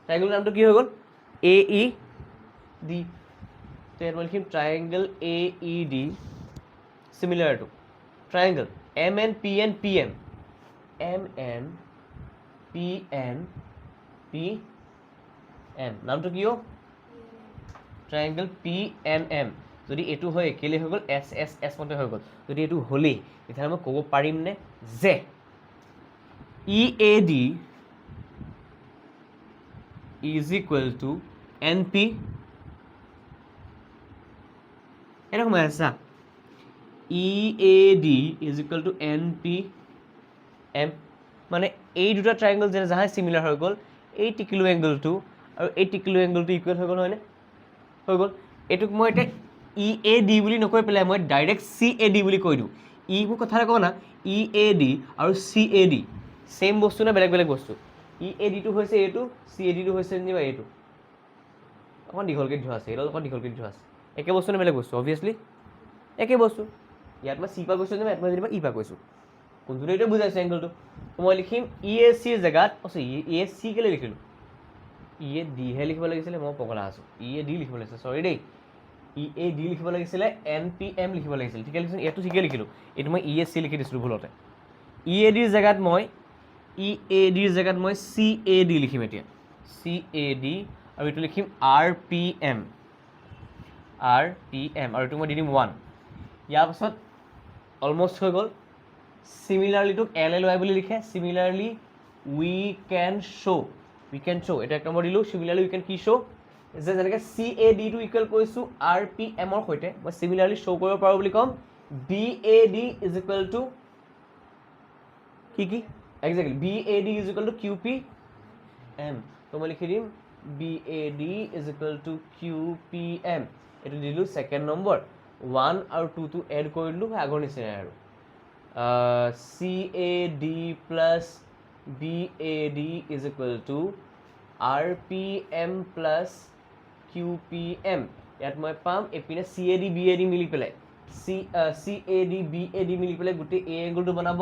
ট্ৰায়েংগল নামটো কি হৈ গ'ল এ ই ডি তো ইয়াত মই লিখিম triangle A E D similar to triangle M N P M P M নামটো কি ট্ৰায়েংগল পি এন এম যদি এইটো হয় একেলৈ হৈ গ'ল এছ এছ এছ মতে হৈ গ'ল যদি এইটো হ'লেই তেতিয়াহ'লে মই ক'ব পাৰিমনে যে E A D is equal to N P এটা সোমাই আছা E A D is equal to N P M মানে এই দুটা ট্ৰায়েংগল যে যাহাই চিমিলাৰ হৈ গ'ল এই টিকিলো এংগলটো আৰু এই টিকিলো এংগলটো ইকুৱেল হৈ গ'ল হয়নে হৈ গ'ল এইটোক মই এতিয়া ই এ ডি বুলি নকৈ পেলাই মই ডাইৰেক্ট চি এ ডি বুলি কৈ দিওঁ ই মোৰ কথা এটা কওঁ না ই এ ডি আৰু চি এ ডি ছেইম বস্তু নে বেলেগ বেলেগ বস্তু ই এ ডিটো হৈছে এইটো চি এ ডিটো হৈছে যেনিবা এইটো অকণমান দীঘলকৈ দি থোৱা আছে এইডাল অকণ দীঘলকৈ দি থোৱা আছে একে বস্তু নে বেলেগ বস্তু অভিয়াছলি একে বস্তু ইয়াত মই চি পৰা কৈছোঁ যেনিবা ইয়াত মই যেনিবা ই পৰা কৈছোঁ কোনটোতে এইটো বুজাইছোঁ এংগলটো মই লিখিম ই এ চিৰ জেগাত ই এ চি কেলৈ লিখিলোঁ ই এ ডিহে লিখিব লাগিছিলে মই পগলা আছোঁ ই এ ডি লিখিব লাগিছিলে চৰি দেই ই এ ডি লিখিব লাগিছিলে এন পি এম লিখিব লাগিছিলে ঠিকে লিখিছোঁ ইয়াতো ঠিকে লিখিলোঁ এইটো মই ই এ চি লিখি দিছিলোঁ ভুলতে ই এ ডিৰ জেগাত মই চি এ ডি লিখিম এতিয়া চি এ ডি আৰু এইটো লিখিম আৰ পি এম আৰু এইটো মই দি দিম 1 ইয়াৰ পাছত অলমষ্ট হৈ গ'ল চিমিলাৰলিটোক এল এল ৱাই বুলি লিখে চিমিলাৰলি উই কেন শ্ব' এইটো এক নম্বৰ দিলোঁ চিমিলাৰলি উই কেন কি শ্ব' যে যেনেকৈ চি এ ডিটো ইকুৱেল কৰিছোঁ আৰ পি এমৰ সৈতে মই চিমিলাৰলি শ্ব' কৰিব পাৰোঁ বুলি ক'ম B A D is equal to কি exactly B A D is equal to Q P M তো মই লিখি দিম B A D is equal to Q P M এইটো দিলোঁ ছেকেণ্ড নম্বৰ 1 আৰু 2টো এড কৰি দিলোঁ আগৰ নিচিনাই আৰু C A D plus B A D is equal to R P M plus Q P M ইয়াত মই পাম এইপিনে C A D B A D মিলি পেলাই C A D B A D মিলি পেলাই গোটেই এ এংগলটো বনাব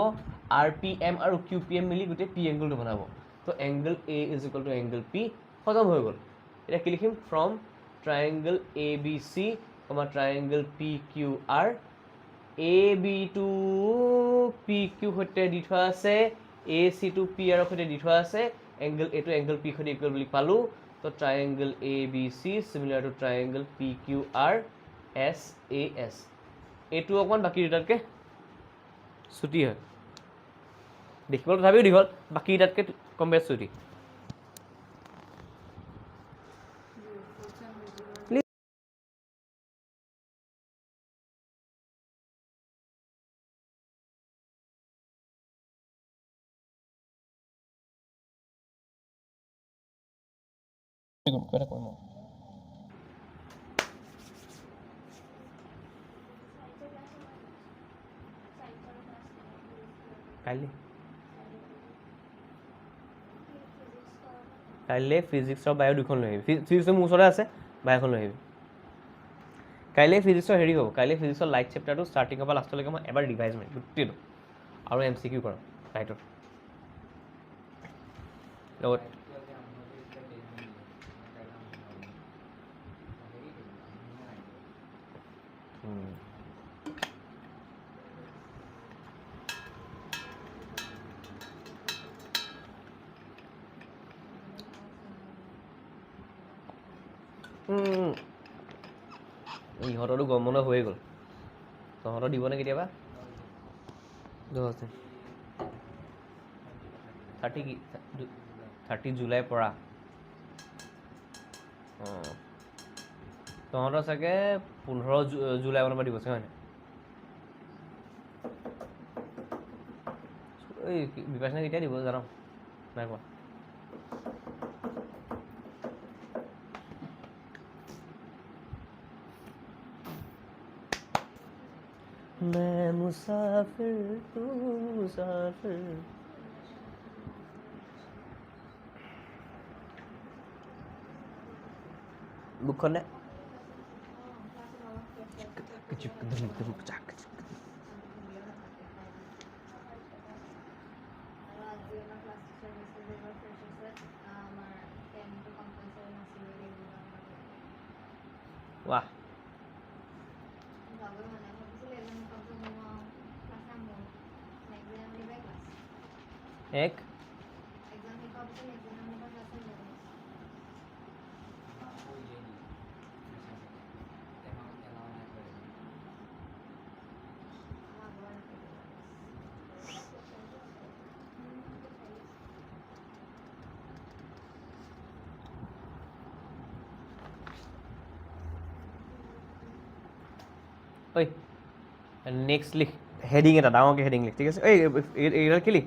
আৰ পি এম আৰু কিউ পি এম মিলি গোটেই পি এংগলটো বনাব তো angle A is equal to angle P খতম হৈ গ'ল এতিয়া কি লিখিম from triangle A B C triangle P Q R A B to P Q সৈতে দি থোৱা আছে এ চি টু পি আৰৰ সৈতে দি থোৱা আছে এংগল এইটো এংগল পি সৈতে ইকুৱেল বুলি পালোঁ তো triangle A B C similar to triangle P Q R S A S এইটো অকণমান বাকী দুটাতকৈ ছুটি হয় দেখিবলৈ তথাপিও দীঘল বাকী দুটাতকৈ কম বেছ ছুটি কাইলৈ ফিজিক্স আৰু বায়' দুখন লৈ আহিবি ফিজিক্সৰ মোৰ ওচৰতে আছে বায়'খন লৈ আহিবি কাইলৈ ফিজিক্সৰ হেৰি হ'ব কাইলৈ ফিজিক্সৰ লাইট চেপ্টাৰটো ষ্টাৰ্টিঙৰ পৰা লাষ্টলৈকে মই এবাৰ ৰিভাইজ মাৰিম গোটেইটো আৰু এম চি কিউ কৰাম লাইটৰ লগত ইহঁতৰতো গৰম বন্ধ হৈয়ে গ'ল তহঁতৰ দিবনে কেতিয়াবা 30 জুলাইৰ পৰা অঁ তহঁতৰ চাগে 15 জুলাই মানৰ পৰা দিব চাগে হয় নাই এই বিপাশানে কেতিয়া দিব জানো নাই কোৱা मैं मुसाफिर तू मुसाफिर बुकখন নে वाह एक ঐ নেক্সট লিখ হেডিং এটা ডাঙৰকৈ হেডিং লিখ ঠিক আছে ঐ এইডাল কি লিখ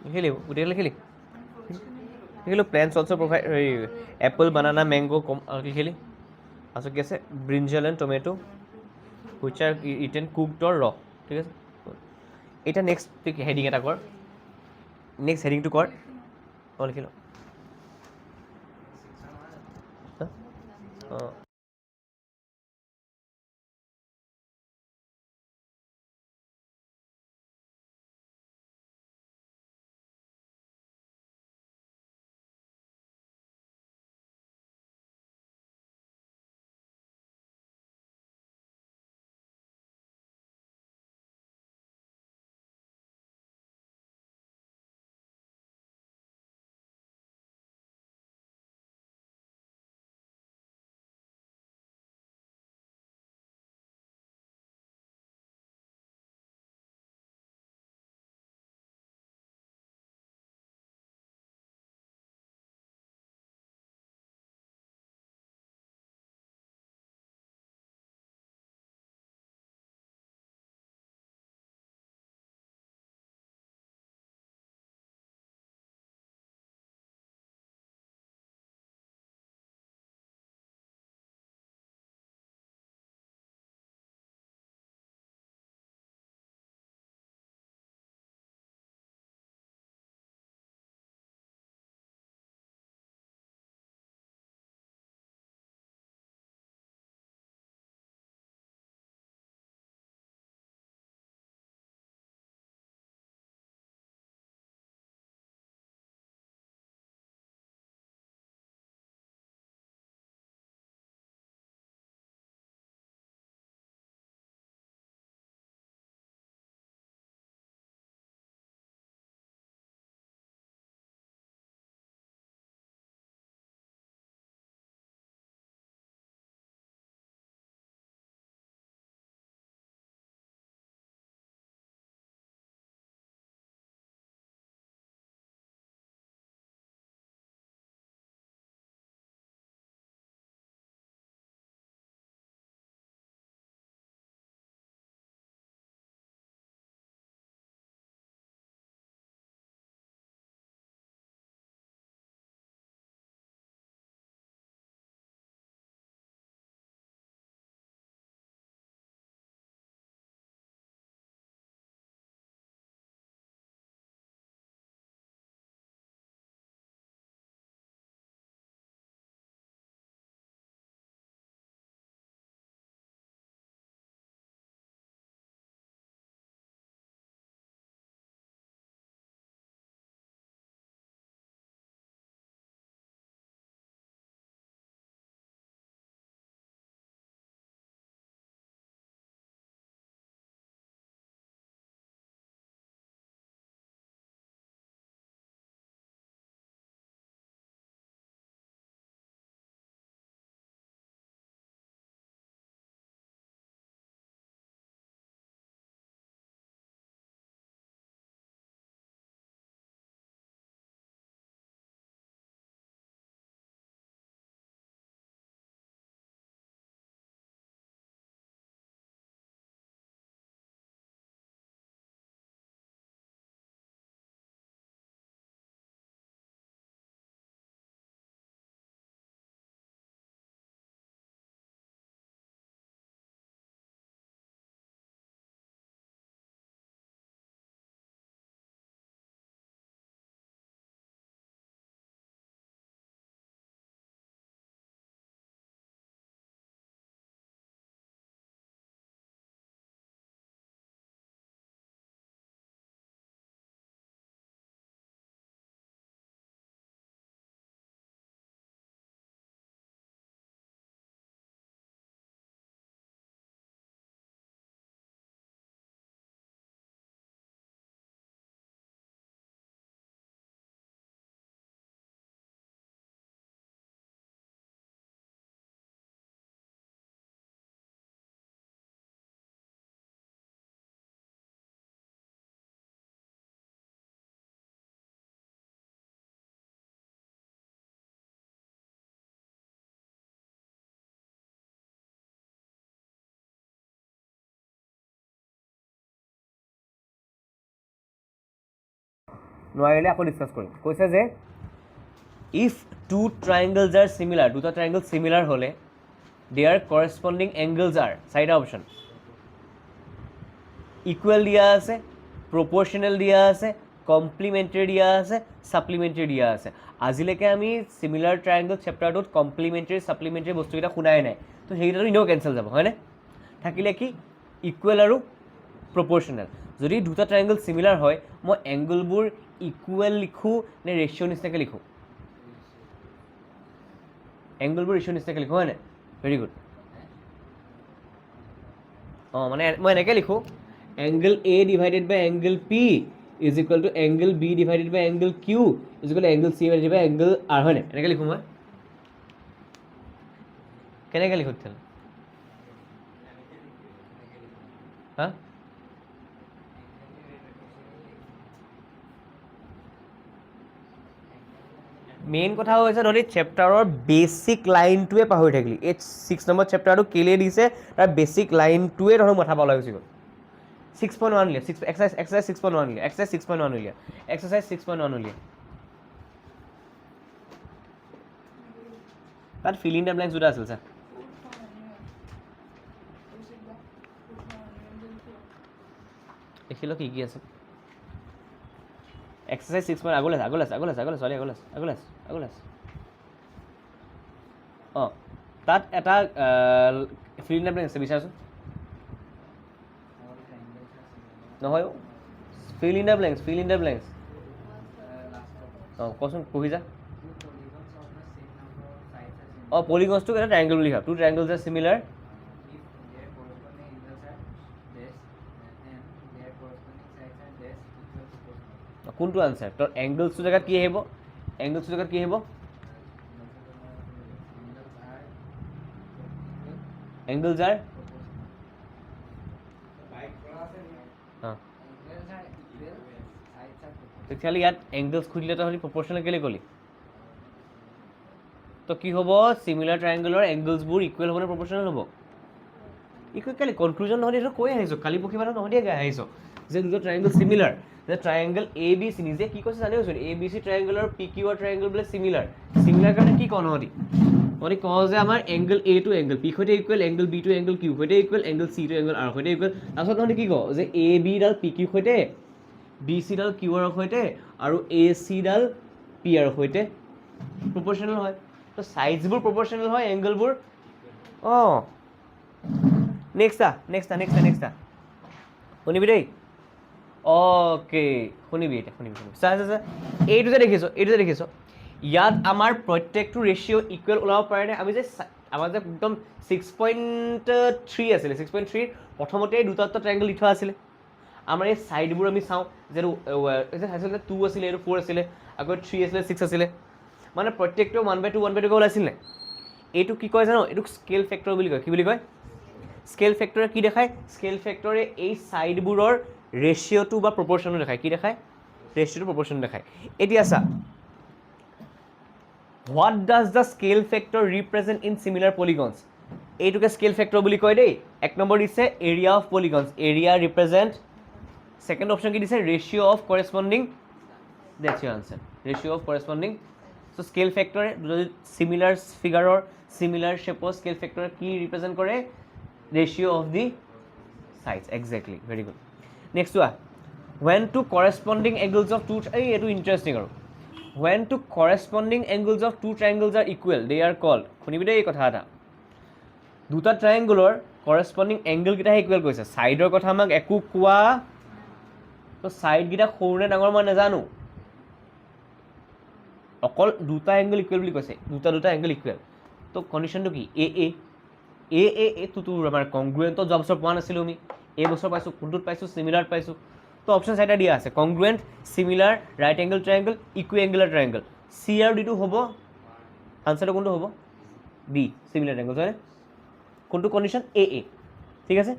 লিখিলি গোটেইডাল লিখিলি লিখিলোঁ plants also' provide hairy apple banana mango' কম লিখিলি তাৰপিছত কি আছে brinjal and tomato which are eaten cooked or raw ঠিক আছে এতিয়া নেক্সট হেডিং এটা কৰ নেক্সট হেডিংটো কৰ অঁ লিখি ল অঁ নোৱাৰিলে আকৌ ডিছকাছ কৰিম কৈছে যে ইফ টু ট্ৰাইংগলছ আৰ চিমিলাৰ দুটা ট্ৰাইংগল চিমিলাৰ হ'লে দেয়াৰ কৰস্পণ্ডিং এংগলছ আৰ চাৰিটা অপশ্যন ইকুৱেল দিয়া আছে প্ৰপৰ্চনেল দিয়া আছে কমপ্লিমেণ্টাৰী দিয়া আছে ছাপ্লিমেণ্টাৰী দিয়া আছে আজিলৈকে আমি চিমিলাৰ ট্ৰাইংগল চেপ্টাৰটোত কমপ্লিমেণ্টাৰী ছাপ্লিমেণ্টাৰী বস্তুকেইটা শুনাই নাই তো সেইকেইটাতো এনেও কেঞ্চেল যাব হয়নে থাকিলে কি ইকুৱেল আৰু প্ৰপৰ্চনেল যদি দুটা ট্ৰাইংগল চিমিলাৰ হয় মই এংগলবোৰ ইকুৱেল লিখোঁ নে ৰেচিঅ' নিচিনাকৈ লিখোঁ এংগলবোৰ ৰেচিঅ' নিচিনাকৈ লিখোঁ হয়নে ভেৰি গুড অঁ মানে মই এনেকৈ লিখোঁ angle A divided by angle P is equal to angle B divided by angle Q is equal to angle C divided by angle R হয় নে এনেকৈ লিখোঁ মই কেনেকৈ লিখোঁ তেতিয়াহ'লে হা মেইন কথা হৈছে ধৰি চেপ্টাৰৰ বেচিক লাইনটোৱে পাহৰি থাকিলি এই 6 নম্বৰ চেপ্টাৰটো কেলৈ দিছে তাৰ বেচিক লাইনটোৱে ধৰক মাথা পালা গুচি গ'ল 6.1 উলিয়া exercise 6.1 উলিয়া exercise 6.1 উলিয়া exercise 6.1 উলিয়া তাত fill in the blanks দুটা আছিল স্যাৰ দেখিলো কি কি আছে exercise 6 আগলৈ অঁ তাত এটা fill in the blanks আছে বিচাৰচোন নহয় fill in the blanks অঁ কচোন পঢ়ি যা অঁ polygonsটো এটা triangle বুলি ভাব two triangles are similar কোনটো আনসাৰ তোৰ এংগলছৰ জায়গাত কি আহিব এংগলছৰ জায়গাত কি আহিব এংগলছ আৰ তেতিয়াহ'লে ইয়াত এংগলছ খুজিলে তহঁতি প্ৰপৰ্চনেল কেলৈ ক'লি তো কি হ'ব চিমিলাৰ ট্ৰাইংগলৰ এংগলছবোৰ ইকুৱেল হ'ব নে প্ৰপৰ্চনেল হ'ব ইকুৱেল কেলৈ কনক্লুজন নহ'লে এইটো কৈ আহিছোঁ কালি পক্ষী মানুহ নহ'লে গাই আহিছোঁ যে দুটা ট্ৰাইংগল চিমিলাৰ যে ট্ৰাইংগল এ বি চি নিজে কি কৈছে জানিবচোন এ বি চি ট্ৰাইংগলৰ পি কিউ আৰ ট্ৰাইংগল বোলে চিমিলাৰ কাৰণে কি কওঁ নহতি নহতি কওঁ যে আমাৰ angle A to angle P সৈতে equal angle B to angle Q সৈতে equal angle C to angle R সৈতে ইকুৱেল তাৰপিছত নহতি কি কওঁ যে এ বিডাল পি কিউ সৈতে বি চিডাল কিউ আৰৰ সৈতে আৰু এ চিডাল পি আৰৰ সৈতে প্ৰপৰ্চনেল হয় তো চাইজবোৰ প্ৰপৰ্চনেল হয় এংগলবোৰ অঁ নেক্সট শুনিবি দেই অ'কে শুনিবি এতিয়া শুনিবি চা এইটো যে দেখিছ ইয়াত আমাৰ প্ৰত্যেকটো ৰেচিঅ' ইকুৱেল ওলাব পাৰেনে আমি যে আমাৰ যে একদম 6.3 আছিলে 6.3 প্ৰথমতেই দুটা ট্ৰাইংগল দি থোৱা আছিলে আমাৰ এই ছাইডবোৰ আমি চাওঁ যে আচলতে 2 আছিলে এইটো 4 আছিলে আকৌ 3 আছিলে 6 আছিলে মানে প্ৰত্যেকটো 1/2 ওলাইছিল নাই এইটো কি কয় জানো এইটোক স্কেল ফেক্টৰ বুলি কয় কি বুলি কয় স্কেল ফেক্টৰে কি দেখায় স্কেল ফেক্টৰে এই ছাইডবোৰৰ ৰেচিঅ'টো বা প্ৰপৰ্চনটো দেখায় কি দেখায় ৰেচিঅ'টো প্ৰপৰ্চন দেখায় এতিয়া চা what does the scale factor represent in similar polygons এইটোকে স্কেল ফেক্টৰ বুলি কয় দেই এক নম্বৰ দিছে area of polygons area represent second option কি দিছে ratio' of corresponding that's your answer ratio' of corresponding so scale ফেক্টৰে সিমিলাৰ ফিগাৰৰ সিমিলাৰ শেপৰ স্কেল ফেক্টৰে কি ৰিপ্ৰেজেণ্ট কৰে ratio' of the sides exactly very good next ওয়া when two corresponding angles of two এইটো ইন্টাৰেষ্টিং আৰু when two corresponding angles of two triangles are equal they are called শুনিবি দেই এই কথা এটা দুটা ট্ৰাইংগলৰ corresponding angle কেইটা ইকুৱেল কৰিছে সাইডৰ কথা আমাক একো কোৱা তো সাইড কেইটা সৰু নে ডাঙৰ মই নাজানো অকল দুটা এংগল ইকুৱেল বুলি কৈছে দুটা এংগল ইকুৱেল তো কণ্ডিশ্যনটো কি এ তো আমাৰ কংগ্ৰুৱেণ্টত যোৱা বছৰ পোৱা নাছিলোঁ আমি এই বছৰ পাইছোঁ কোনটোত পাইছোঁ চিমিলাৰত পাইছোঁ তো অপশ্যন চাৰিটা দিয়া আছে congruent similar right angle triangle equiangular triangle C আৰু ডিটো হ'ব আনচাৰটো কোনটো হ'ব বি চিমিলাৰ ট্ৰাইংগল হয়নে কোনটো কণ্ডিশ্যন এ ঠিক আছে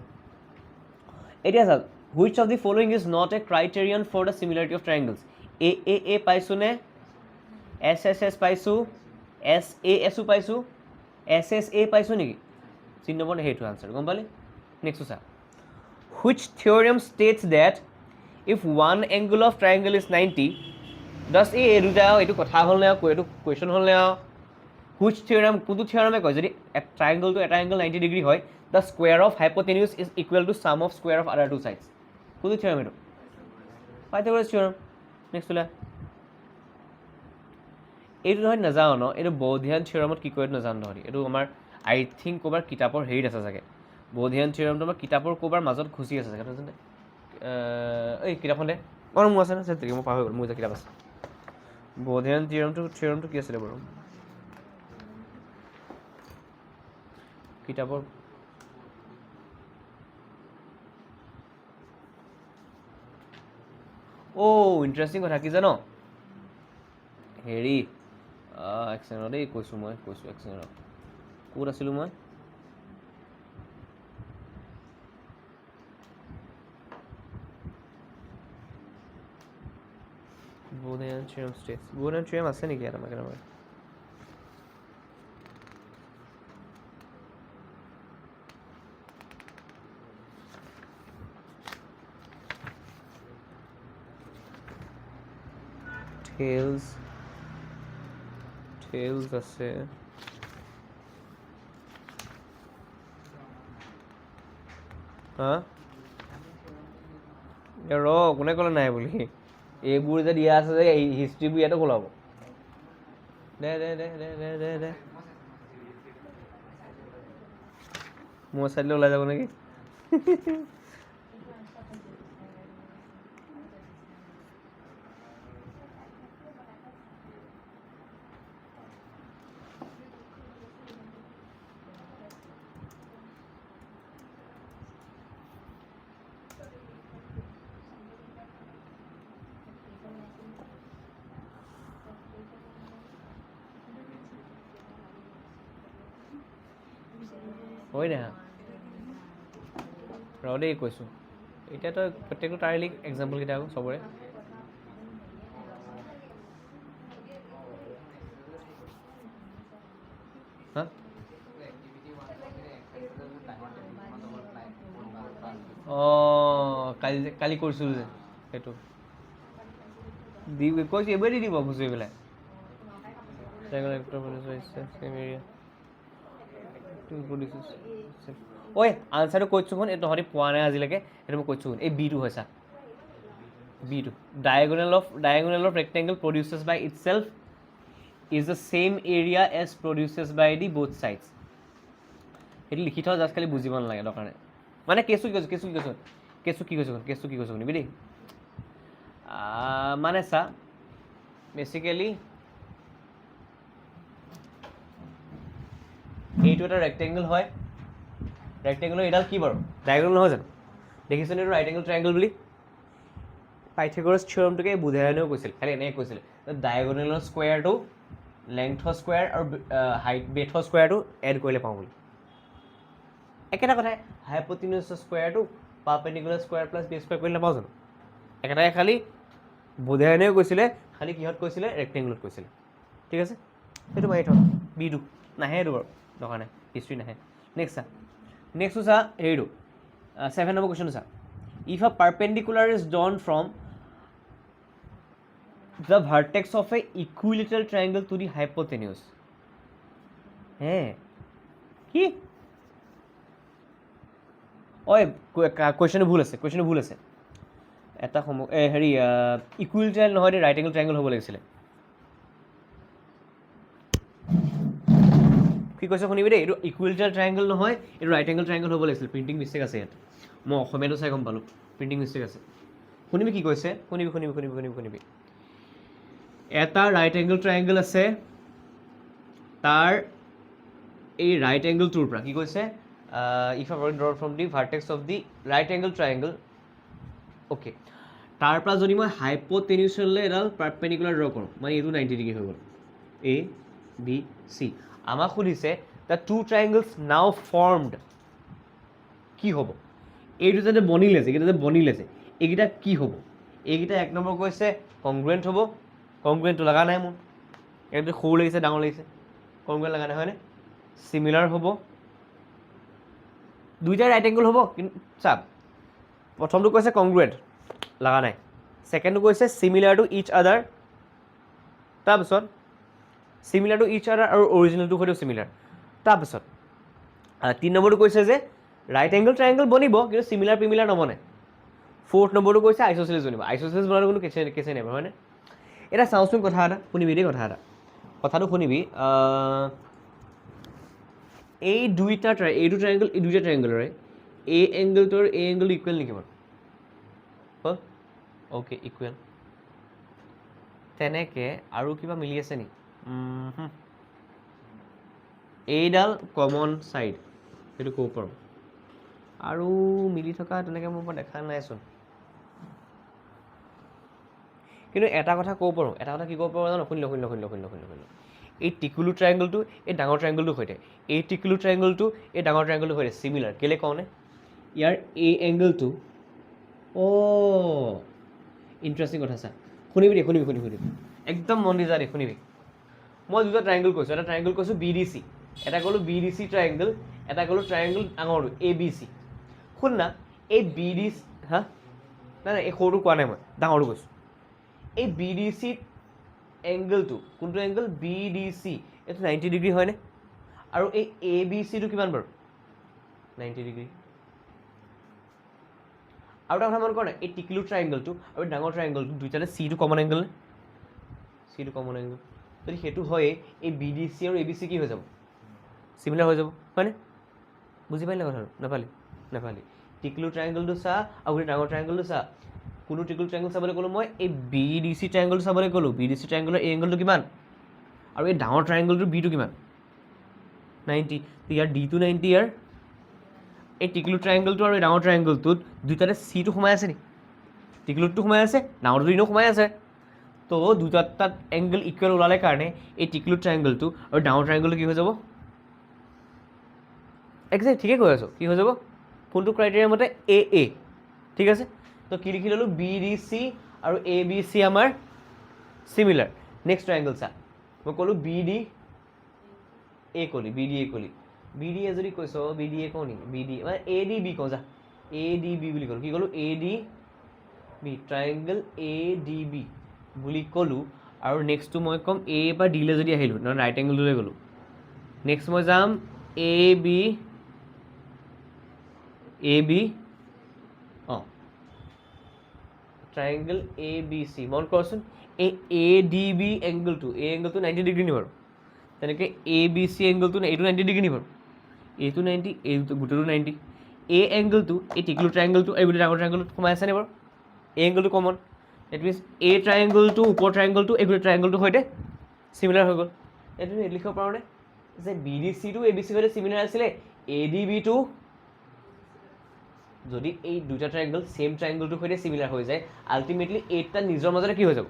এতিয়া চাওক which of the following is not a criterion for the similarity of triangles a পাইছোঁ নে s পাইছোঁ s পাইছোঁ ssa পাইছোঁ নেকি চিন নম্বৰ সেইটো আনচাৰ গম পালি নেক্সট চা which theorem states that if one angle of triangle is 90 just এই দুটা এইটো কথা হ'ল নে এইটো কুৱেশ্যন হ'ল নে হুইচ থিয়ৰাম কোনটো থিয়ৰামে কয় যদি ট্ৰাইংগলটো এটা এংগল 90 ডিগ্ৰী হয় the square of hypotenuse is equal to sum of square of other two sides কোনটো থিয়ৰাম এইটো পাইথাগোৰাছ থিয়ৰাম নেক্সট ওলা এইটো নহয় নাযাওঁ ন এইটো বৌধিয়ান থিয়ৰামত কি কয় নাজানো নহয় এইটো আমাৰ আই থিংক ক'ৰবাৰ কিতাপৰ হেৰিত আছে চাগে বৌধিয়ান থিয়ৰামটো আমাৰ কিতাপৰ ক'ৰবাৰ মাজত খুচি আছে চাগে জানে এই কিতাপখন দে মোৰ আছে নহয় মই পাহৰি গ'লো মোৰ যে কিতাপ আছে বৌধিয়ান থিয়ৰামটো কি আছিলে বাৰু কিতাপৰ ইণ্টাৰেষ্টিং কথা কি জানো হেৰি এক ছেকেণ্ড দেই কৈছোঁ এক ছেকেণ্ড ক'ত আছিলোঁ মই বৌধিয়ান থিয়ৰাম আছে নেকি এটা কেনেবা টেইলছ আছে হা কোনে ক'লে নাই বুলি এইবোৰ যে দিয়া আছে যে হিষ্ট্ৰীবোৰ ইয়াতো ওলাব দে মোৰ চাইডলৈ ওলাই যাব নেকি হয় না ৰ দেই কৈছোঁ এতিয়াতো প্ৰত্যেকটো তাৰে এক্সাম্পলকেইটা আকৌ চবৰে হা কালি কৰিছিলোঁ যে সেইটো কৈছোঁ এইবাৰ দি দিব খুচৰি পেলাই ঐ আনচাৰটো কৈছোঁ শুন এইটো তহঁতি পোৱা নাই আজিলৈকে সেইটো মই কৈছোঁ শুন এই বিটো হয় চা বিটো diagonal of rectangle produces by itself is the same area as produces by the both sides সেইটো লিখি থোৱা জাষ্ট খালি বুজিব নালাগে দৰকাৰ নাই মানে কেছটো কি কৈছোঁ শুনিবি দেই মানে চা বেচিকেলি এইটো এটা ৰেক্টেংগল হয় ৰেক্টেংগলৰ এইডাল কি বাৰু ডায়েগনেল নহয় জানো দেখিছেনে এইটো ৰাইট এংগল ট্ৰায়েংগল বুলি পাইথাগোৰাছ থিয়ৰমটোকে বুধায়নেও কৈছিল খালি এনেকৈ কৈছিল ডায়েগনেলৰ স্কুৱেৰটো লেংথৰ স্কুৱেৰ আৰু বেথৰ স্কুৱেৰটো এড কৰিলে পাওঁ বুলি একেটা কথাই হাইপ'টেনিউছৰ স্কুৱেৰটো পাৰপেণ্ডিকুলাৰ স্কুৱেৰ প্লাছ বেছ স্কুৱেৰ কৰিলে নাপাওঁ জানো একেটাই খালি বুধায়নেও কৈছিলে খালি কিহত কৈছিলে ৰেক্টেংগলত কৈছিলে ঠিক আছে সেইটো মাৰি থওঁ বিটো নাহে এইটো বাৰু দৰকাৰ নাই হিষ্ট্ৰী নাহে নেক্সটটো চা হেৰিটো 7 নম্বৰ কুৱেশ্যনটো চা if a perpendicular is drawn from the vertex of a equilateral triangle to the hypotenuse হে কি কুৱেশ্যনটো ভুল আছে এটা হেৰি ইকুইলেটাৰেল নহয় ৰাইট এংগল ট্ৰায়েংগল হ'ব লাগিছিলে কি কৈছে শুনিবি দেই এইটো ইকুইলেটাৰেল ট্ৰায়েংগল নহয় এইটো ৰাইট এংগল ট্ৰায়েংগল হ'ব লাগিছিল প্ৰিণ্টিং মিষ্টেক আছে ইয়াত মই অসমীয়াটো চাই গম পালোঁ প্ৰিণ্টিং মিষ্টেক আছে শুনিবি কি কৈছে শুনিবি এটা ৰাইট এংগল ট্ৰায়েংগল আছে তাৰ এই ৰাইট এংগলটোৰ পৰা কি কৈছে if a point draw from the vertex of the right angle triangle okay তাৰ পৰা যদি মই হাইপ'টেনিউছলৈ এডাল পাৰপেণ্ডিকুলাৰ ড্ৰ কৰোঁ মানে এইটো 90 ডিগ্ৰী হৈ গ'ল এ বি চি আমাক সুধিছে দ্য টু ট্ৰায়েংগলছ নাও ফৰ্মড কি হ'ব এইটো যে বনিলে যে এইকেইটা কি হ'ব এইকেইটা এক নম্বৰ কৈছে কংগ্ৰুৱেণ্ট হ'ব কংগ্ৰুৱেণ্টটো লগা নাই মোৰ এইটো সৰু লাগিছে ডাঙৰ লাগিছে কংগ্ৰুৱেণ্ট লগা নাই হয়নে চিমিলাৰ হ'ব দুইটা ৰাইট এংগল হ'ব কিন্তু চাওক প্ৰথমটো কৈছে কংগ্ৰুৱেণ্ট লগা নাই ছেকেণ্ডটো কৈছে চিমিলাৰ টু ইচ আদাৰ তাৰপিছত চিমিলাৰ টু ইচ আদাৰ আৰু অৰিজিনেলটোৰ সৈতেও চিমিলাৰ। তাৰপিছত 3 নম্বৰটো কৈছে যে ৰাইট এংগল ট্ৰাইংগল বনিব কিন্তু চিমিলাৰ প্ৰিমিলাৰ নবনে। 4th নম্বৰটো কৈছে আইচ'চেলিছ বনিব। আইচ'চেলিছ বনাৰ কোনো কেছে নাই হয়নে? এটা চাওঁচোন কথা এটা, শুনিবি দেই কথা এটা, কথাটো শুনিবি। এই দুইটা এইটো ট্ৰাইংগল এই দুইটা ট্ৰাইংগলৰে এই এংগলটোৰ এই এংগলটো ইকুৱেল নেকি বাৰু? হ'ল? Okay, equal. তেনেকৈ আৰু কিবা মিলি আছে নেকি? এইডাল কমন ছাইড সেইটো ক'ব পাৰোঁ। আৰু মিলি থকা তেনেকৈ মোৰ পৰা দেখা নাইচোন। কিন্তু এটা কথা ক'ব পাৰোঁ, এটা কথা কি ক'ব পাৰোঁ জানো? শুনি লওঁ। এই টিকুলু ট্ৰাইংগলটো এই ডাঙৰ ট্ৰাইংগলটোৰ সৈতে, এই টিকুলু ট্ৰাইংগলটো এই ডাঙৰ ট্ৰাইংগলটোৰ সৈতে চিমিলাৰ। কেলৈ কওঁনে? ইয়াৰ এই এংগলটো ইণ্টাৰেষ্টিং কথা চা, শুনিবি একদম মন দি যা দেই, শুনিবি। মই দুটা ট্ৰাইংগল কৈছোঁ, এটা ট্ৰাইংগল কৈছোঁ BDC, এটা ক'লোঁ BDC ট্ৰাইংগল, এটা ক'লোঁ ট্ৰাইংগল ডাঙৰটো ABC। শুন না, এই BDC নাই এই সৰুটো কোৱা নাই, মই ডাঙৰটো কৈছোঁ। এই BDC এংগলটো কোনটো এংগল? BDC এইটো 90 ডিগ্ৰী হয়নে? আৰু এই ABCটো কিমান বাৰু? 90 ডিগ্ৰী। আৰু এটা কথা মন কৰা নাই, এই টিকুলু ট্ৰাইংগলটো আৰু ডাঙৰ ট্ৰাইংগলটো দুইটাতে চিটো কমন এংগল নে? চিটো কমন এংগল। যদি সেইটো হয়েই এই BDC আৰু ABC কি হৈ যাব? চিমিলাৰ হৈ যাব হয়নে? বুজি পালি কথাটো? নাপালি। টিকুলু ট্ৰাইংগলটো চা আৰু গোটেই ডাঙৰ ট্ৰাইংগলটো চা। কোনো টিকুলু ট্ৰাইংগল চাবলৈ ক'লোঁ মই, এই BDC ট্ৰাইংগলটো চাবলৈ ক'লোঁ। BDC ট্ৰাইংগলৰ এই এংগলটো কিমান আৰু এই ডাঙৰ ট্ৰাইংগলটোৰ বিটো কিমান? 90। ইয়াৰ ডিটো 90, ইয়াৰ এই টিকুলু ট্ৰাইংগলটো আৰু এই ডাঙৰ ট্ৰাইংগলটোত দুইটাতে চিটো সোমাই আছে নেকি? টিকুলুটো সোমাই আছে, ডাঙৰটো এনেও সোমাই আছে। তো দুটা তাত এংগল ইকুৱেল ওলালে কাৰণে এই টিকুলু ট্ৰাইংগলটো আৰু ডাঙৰ ট্ৰাইংগলটো কি হৈ যাব? একজেক্ট ঠিকে কৈ আছোঁ। কি হৈ যাব? কোনটো ক্ৰাইটেৰিয়াৰ মতে? AA। ঠিক আছে, তো কি লিখি ল'লোঁ? BDC আৰু ABC আমাৰ চিমিলাৰ। নেক্সট ট্ৰাইংগল চা, মই ক'লোঁ BDA ক'লি। BDA যদি কৈছ BDA কওঁ নেকি? BD মানে ADB কওঁ যা, ADB বুলি ক'লোঁ। কি ক'লোঁ? ADB ট্ৰাইংগল ADB বুলি ক'লোঁ। আৰু নেক্সটটো মই ক'ম A বা ডিলৈ যদি আহিলোঁ, নহয় ৰাইট এংগলটোলৈ গ'লোঁ। নেক্সট মই যাম AB ট্ৰাইংগল ABC। মন কৰচোন, এই ADB এংগলটো, এই এংগলটো 90 ডিগ্ৰী নি বাৰু? তেনেকৈ ABC এংগলটো এইটো 90 ডিগ্ৰী নি বাৰু? এইটো 90, এইটো গোটেইটো 90। এই এংগলটো এই টিকুলু ট্ৰাইংগলটো এই গোটেই ডাঙৰ ট্ৰাইংগলটোত সোমাই আছেনে বাৰু? এই এংগলটো কমন। ডেট মিনছ এই ট্ৰাইংগলটো ওপৰ ট্ৰাইংগলটো এই গোটেই ট্ৰাইংগলটোৰ সৈতে চিমিলাৰ হৈ গ'ল। এইটো লিখিব পাৰোঁনে যে BDCটো ABCৰ সৈতে চিমিলাৰ আছিলে, ADBটো যদি এই দুটা ট্ৰাইংগল ছেইম ট্ৰাইংগলটোৰ সৈতে চিমিলাৰ হৈ যায়, আল্টিমেটলি এইটা নিজৰ মাজতে কি হৈ যাব?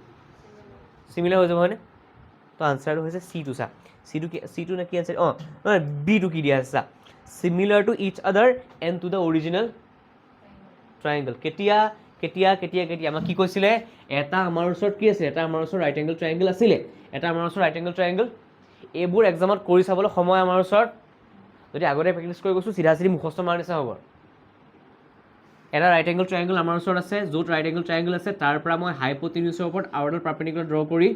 চিমিলাৰ হৈ যাব হয়নে? তো আনচাৰটো হৈছে চিটো। চা চিটো নে কি আনচাৰ? নহয়, বিটো কি দিয়া আছে চা, চিমিলাৰ টু ইচ আদাৰ and to the original triangle. কেতিয়া আমাক কি কৈছিলে? এটা আমাৰ ওচৰত কি আছে? এটা আমাৰ ওচৰত ৰাইট এংগল ট্ৰাইংগল আছিলে, এটা আমাৰ ওচৰত ৰাইট এংগল ট্ৰাইংগল। এইবোৰ এক্সামত কৰি চাবলৈ সময় আমাৰ ওচৰত, যদি আগতে প্ৰেক্টিছ কৰি গৈছোঁ চিধা মুখস্থ মাৰ নিচিনা হ'ব। এটা ৰাইট এংগল ট্ৰাইংগল আমাৰ ওচৰত আছে, য'ত ৰাইট এংগল ট্ৰাইংগল আছে তাৰ পৰা মই হাইপ'টেনিউছৰ ওপৰত আৰু এডাল পাৰপেণ্ডিকুলাৰ ড্ৰ কৰি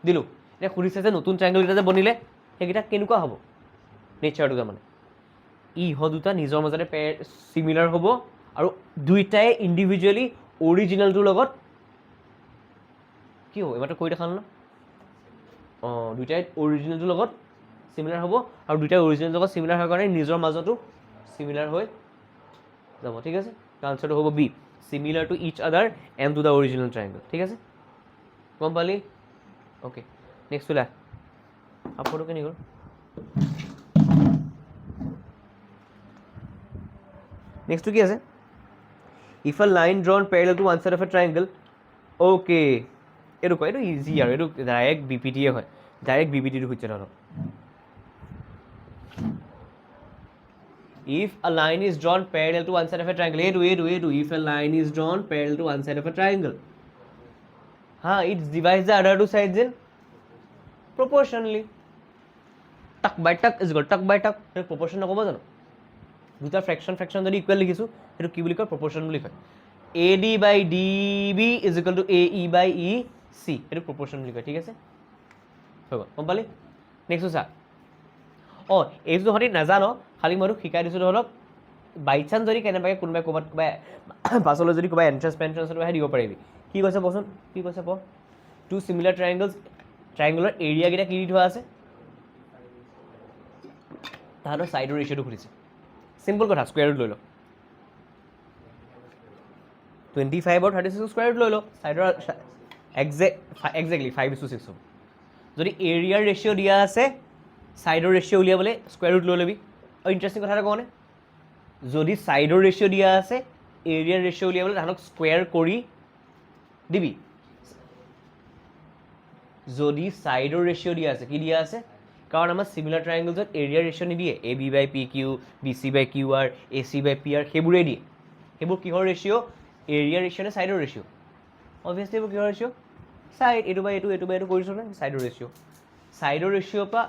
দিলোঁ। এতিয়া সুধিছে যে নতুন ট্ৰাইংগলকেইটা যে বনিলে সেইকেইটা কেনেকুৱা হ'ব নেচাৰটো? তাৰমানে ইহঁত দুটা নিজৰ মাজতে চিমিলাৰ হ'ব আৰু দুইটাই ইণ্ডিভিজুৱেলি অৰিজিনেলটোৰ লগত কি হ'ব? এইমাত্ৰ কৈ দেখালোঁ ন? দুইটাই অৰিজিনেলটোৰ লগত চিমিলাৰ হ'ব আৰু দুইটাই অৰিজিনেলটোৰ লগত চিমিলাৰ হোৱাৰ কাৰণে নিজৰ মাজতো চিমিলাৰ হৈ যাব। ঠিক আছে, আনচাৰটো হ'ব বি, চিমিলাৰ টু ইচ আদাৰ and to the original triangle. ঠিক আছে, গম পালি? অ'কে, নেক্সট ওলা আপৰটো কেনি গ'ল? নেক্সটটো কি আছে? If a line drawn parallel two one side of a triangle. Okay, এইটো কয়, এইটো ইজি আৰু এইটো ডাইৰেক্ট BPTয়ে হয়, ডাইৰেক্ট BPTটো সুধিছে ধৰক। If a line is drawn parallel to one side of a triangle, if a line is drawn parallel to one side of a triangle, it divides the other two sides in proportionally. Tuck by tuck is equal to tuck by tuck. Proportion নক'ব জানো? দুটা ফ্ৰেকশ্যন যদি ইকুৱেল লিখিছোঁ সেইটো কি বুলি কয়? প্ৰপৰ্শ্যন বুলি কয়। AD by DB is equal to AE by EC, সেইটো প্ৰপৰ্শ্যন বুলি কয়। ঠিক আছে, হৈ গ'ল গম পালি নেক্সট চা অঁ এইটো তহঁতি নাজানো খালি মই তোক শিকাই দিছোঁ তহঁতক বাই চান্স যদি কেনেবাকৈ কোনোবাই ক'ৰবাত কিবা পাছলৈ যদি কিবা এণ্ট্ৰেঞ্চত দিব পাৰিবি কি কৈছে কচোন কি কৈছে ক টু চিমিলাৰ ট্ৰাইংগুলাৰ এৰিয়াকেইটা কি দি থোৱা আছে তাহাঁতৰ ছাইডৰ ৰেচিঅ'টো সুধিছে চিম্পল কথা স্কুৱেৰ ৰুট লৈ ল 25 আৰু 36 স্কুৱেৰ ৰুট লৈ ল ছাইডৰ একজেক্টলি 5:6 হ'ব যদি এৰিয়াৰ ৰেচিঅ' দিয়া আছে ছাইডৰ ৰেচিঅ' উলিয়াবলৈ স্কুৱেৰ ৰুট লৈ ল'বি আৰু ইণ্টাৰেষ্টিং কথা এটা কওঁনে যদি ছাইডৰ ৰেচিঅ' দিয়া আছে এৰিয়াৰ ৰেচিঅ' উলিয়াবলৈ তাহাঁতক স্কুৱেৰ কৰি দিবি যদি ছাইডৰ ৰেচিঅ' দিয়া আছে কি দিয়া আছে কাৰণ আমাৰ চিমিলাৰ ট্ৰাইংগলছত এৰিয়াৰ ৰেচিঅ' নিদিয়ে AB/PQ BC/QR AC/PR সেইবোৰেই দিয়ে সেইবোৰ কিহৰ ৰেচিঅ' এৰিয়াৰ ৰেচিঅ' নে ছাইডৰ ৰেচিঅ' অভিয়াছলি এইবোৰ কিহৰ ৰেচিঅ' ছাইড এইটো বাই এইটো কৰিছোঁ নে ছাইডৰ ৰেচিঅ'ৰ পৰা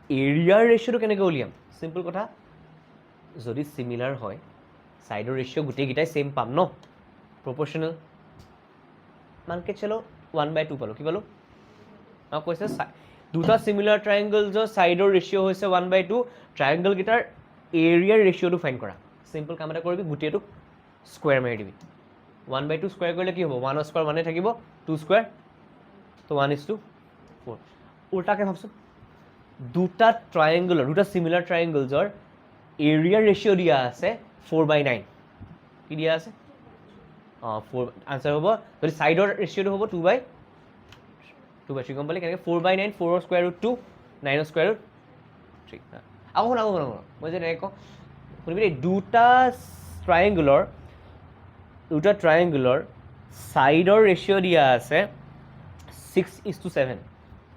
এৰিয়াৰ ৰেচিঅ'টো কেনেকৈ উলিয়াম চিম্পল কথা যদি চিমিলাৰ হয় ছাইডৰ ৰেচিঅ' গোটেইকেইটাই ছেইম পাম ন প্ৰপৰ্চনেল মানকে চলো 1/2 পালোঁ কি পালোঁ আমাক কৈছে দুটা চিমিলাৰ ট্ৰাইংগলছৰ ছাইডৰ ৰেচিঅ' হৈছে 1/2 ট্ৰাইংগলকেইটাৰ এৰিয়াৰ ৰেচিঅ'টো ফাইন কৰা চিম্পল কাম এটা কৰিবি গোটেইটোক স্কুৱেৰ মাৰি দিবি 1/2 স্কুৱেৰ কৰিলে কি হ'ব 1 স্কুৱেৰ 1 থাকিব 2 স্কুৱেৰ তো 1:4 উল্টাকৈ ভাবচোন দুটা চিমিলাৰ ট্ৰাইংগলছৰ এৰিয়াৰ ৰেচিঅ' দিয়া আছে 4/9 কি দিয়া আছে অঁ 4 আনচাৰ হ'ব যদি ছাইডৰ ৰেচিঅ'টো হ'ব 2/3 গম পালি কেনেকৈ 4/9 4ৰ স্কুৱেৰ ৰুট 2 9ৰ স্কুৱেৰ ৰুট 3 আকৌ শুন মই যে এনেকৈ কওঁ শুনিবি দেই দুটা ট্ৰাইংগুলৰ ছাইডৰ ৰেচিঅ' দিয়া আছে 6:7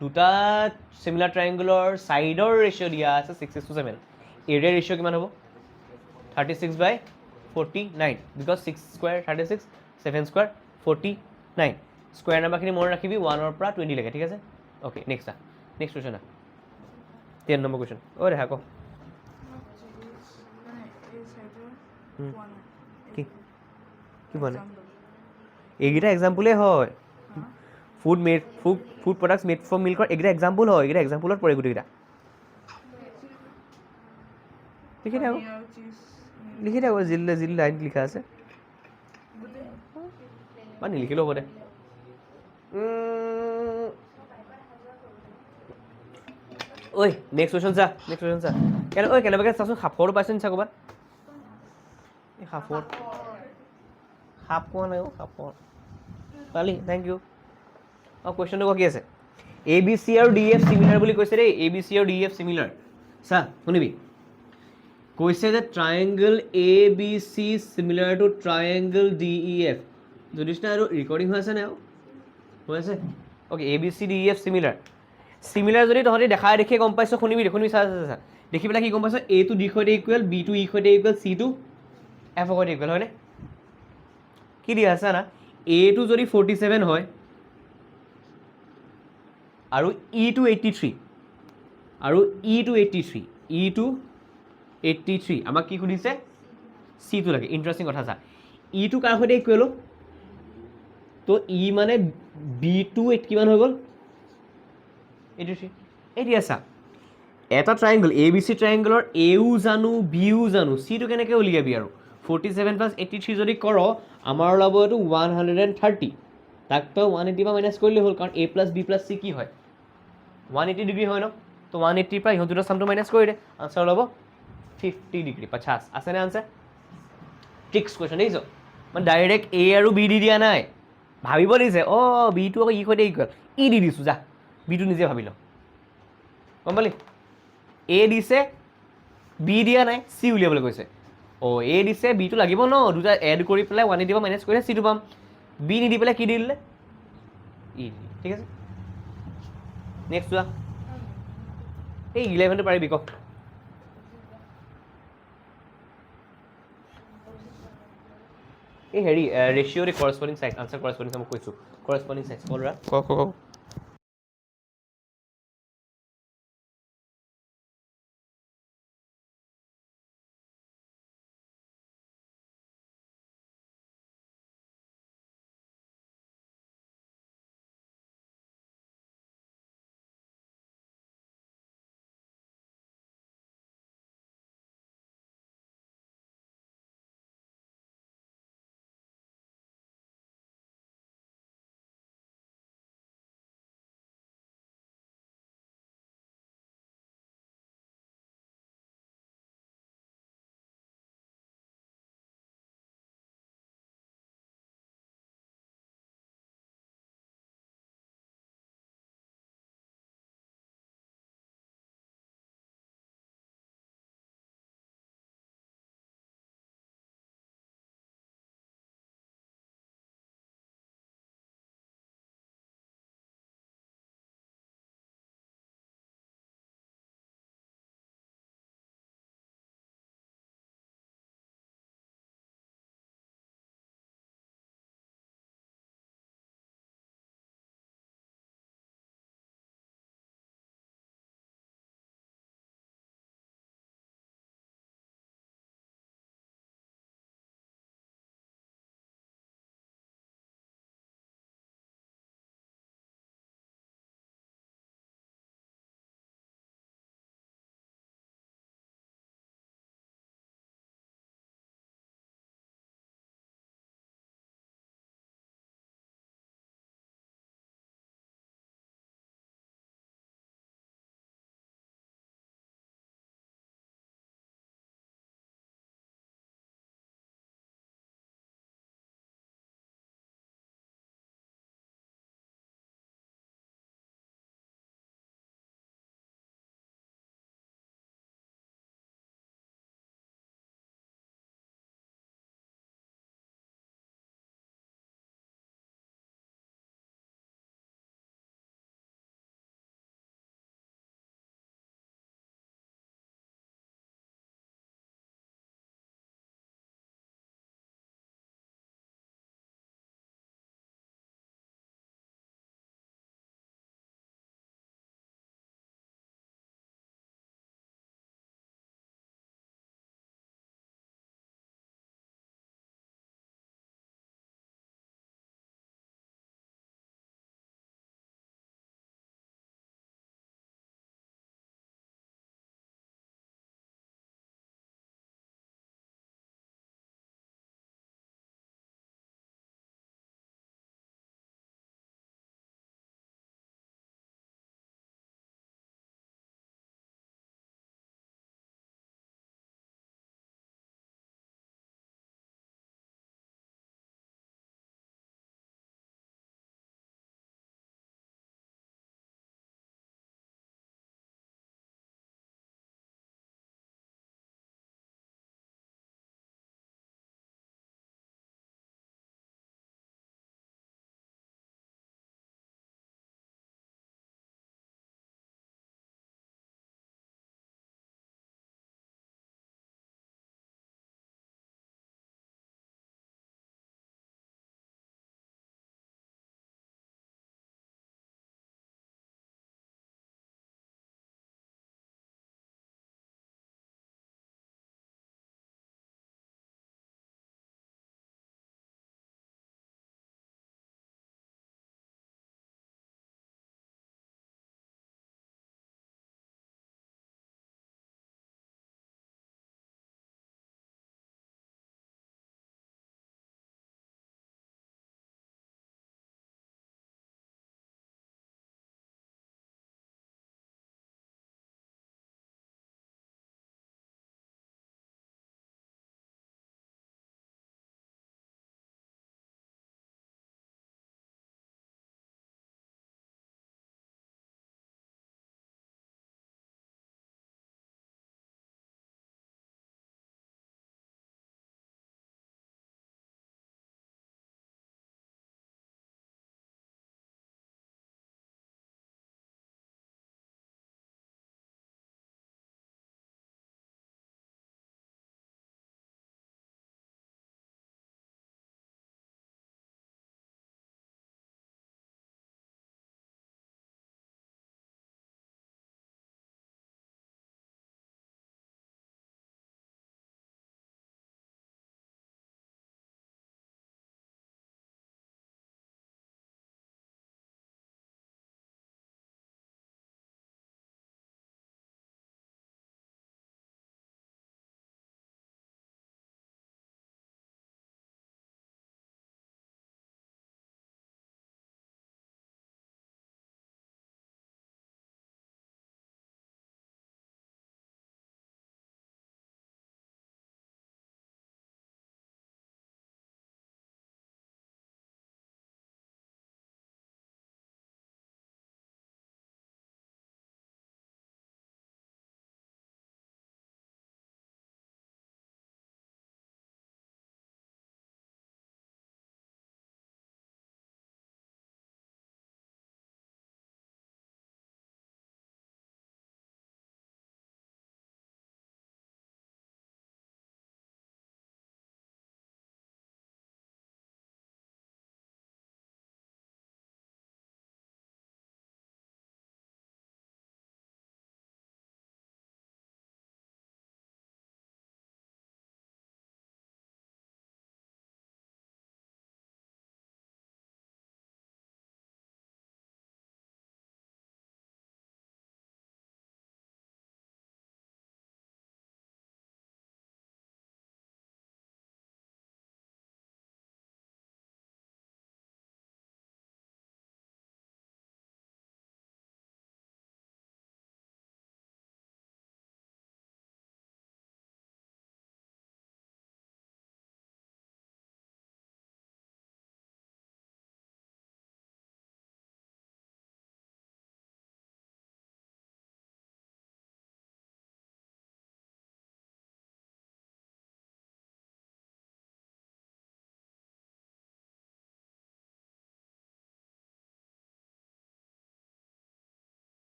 দুটা চিমিলাৰ ট্ৰাইংগুলৰ ছাইডৰ ৰেচিঅ' দিয়া আছে 6:7 এৰিয়াৰ ৰেচিঅ' কিমান হ'ব 36/49 বিকজ 6 স্কুৱেৰ 36 7 স্কুৱেৰ 49 স্কুৱেৰ নাম্বাৰখিনি মনত ৰাখিবি 1ৰ পৰা 20 লৈকে ঠিক আছে অ'কে নেক্সট কুৱেশ্যন 10 নম্বৰ কুৱেশ্যন অ' দেখা কওঁ কি কি পোৱা নাই এইকেইটা এক্সাম্পলেই হয় ফুড প্ৰডাক্টছ মেড ফ্ৰম মিল্কৰ এইকেইটা এক্সাম্পল হয় এইকেইটা এক্সাম্পলত পৰে গোটেইকেইটা লিখি থাকোঁ যি লাইন লিখা আছে বা নিলিখিলেও হ'ব দে ঐ নেক্সট কুৱেশ্যন চা কেনেবাকৈ চাচোন সাপৰটো পাইছোঁ নি চা ক'ৰবাত এই সাপ পোৱা নাই সাপৰ পালি থেংক ইউ অঁ কুৱেশ্যনটো কি আছে ABC আৰু DF চিমিলাৰ বুলি কৈছে দেই ABC আৰু DF চিমিলাৰ চা শুনিবি কৈছে যে triangle ABC similar to triangle DEF যদিও আৰু ৰেকৰ্ডিং হৈ আছে নে হৈ আছে অ'কে ABC DEF চিমিলাৰ যদি তহঁতি দেখাই দেখিয়ে গম পাইছ শুনিবি চা দেখি পেলাই কি গম পাইছ A টো D সৈতে ইকুৱেল B টো E সৈতে ইকুৱেল C টো F সৈতে ইকুৱেল হয়নে কি দিয়া আছে না A টো যদি 47 হয় আৰু E টো 83 আৰু E টো 83 আমাক কি সুধিছে C টো লাগে ইণ্টাৰেষ্টিং কথা চা E টো কাৰ সৈতে ইকুৱেল তো E মানে B টো কিমান হৈ গ'ল 83 এতিয়া চা এটা ট্ৰাইংগল ABC ট্ৰাইংগলৰ Aও জানো Bও জানো C টো কেনেকৈ উলিয়াবি আৰু 47 + 83 যদি কৰ আমাৰ ওলাব এইটো 130 তাক তই 180 পৰা মাইনাছ কৰিলেই হ'ল কাৰণ A + B + C কি হয় 180 ডিগ্ৰী হয় ন তো 180 পৰা ইহঁত দুটা চামটো মাইনাছ কৰি দে আনচাৰ ওলাব 50 ডিগ্ৰী 50 আছেনে আনচাৰ ট্ৰিক্স কুৱেশ্যন দেখিছ মানে ডাইৰেক্ট A আৰু B দি দিয়া নাই ভাবিব দিছে অঁ B টো আকৌ ই সৈতে ইকুৱেল ই দি দিছোঁ যা B টো নিজে ভাবি ল গম পালি A দিছে B দিয়া নাই C উলিয়াবলৈ কৈছে অঁ A দিছে B টো লাগিব ন দুটা এড কৰি পেলাই 180 পৰা মাইনাছ কৰিলে C টো পাম B নিদি পেলাই কি দি দিলে ই ঠিক আছে নেক্সট চোৱা এই 11টো পাৰিবি ক এই হেৰি ৰেচিঅ'ৰ কৰস্পণ্ডিং চাইজ আনচাৰ কৰস্পণ্ডিং মই কৈছোঁ কৰস্পণ্ডিং চাইজ কলৰা ক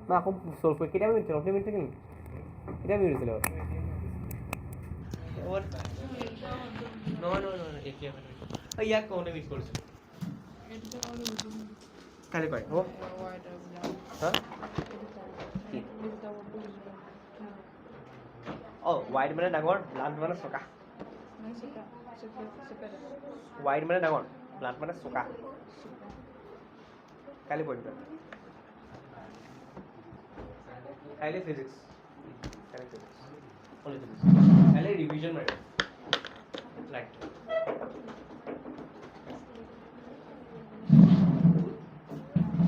মই আকৌ চল্ভ কৰি কেতিয়া মিনিট 9 মিনিট থাকিল কেতিয়া মিনিট আছিলে এতিয়া ইয়াক কওঁতে মিছ কৰিছোঁ কালি পাৰি হ'ব হা অঁ ৱাইড মানে ডাঙৰ ব্লাণ্ট মানে চকা ৱাইড মানে ডাঙৰ ব্লাণ্ট মানে চকা কালি পঢ়িম কাইলৈ ফিজিক্স কাইলৈ ৰিভিজন মাৰিম লাইক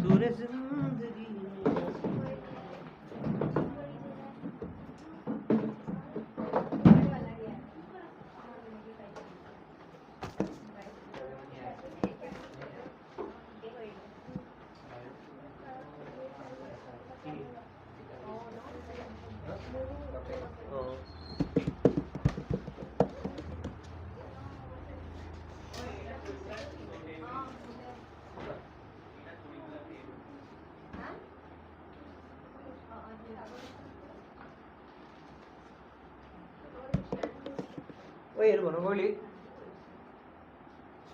सूरज जिंदगी ওই এৰ মনে কৰলি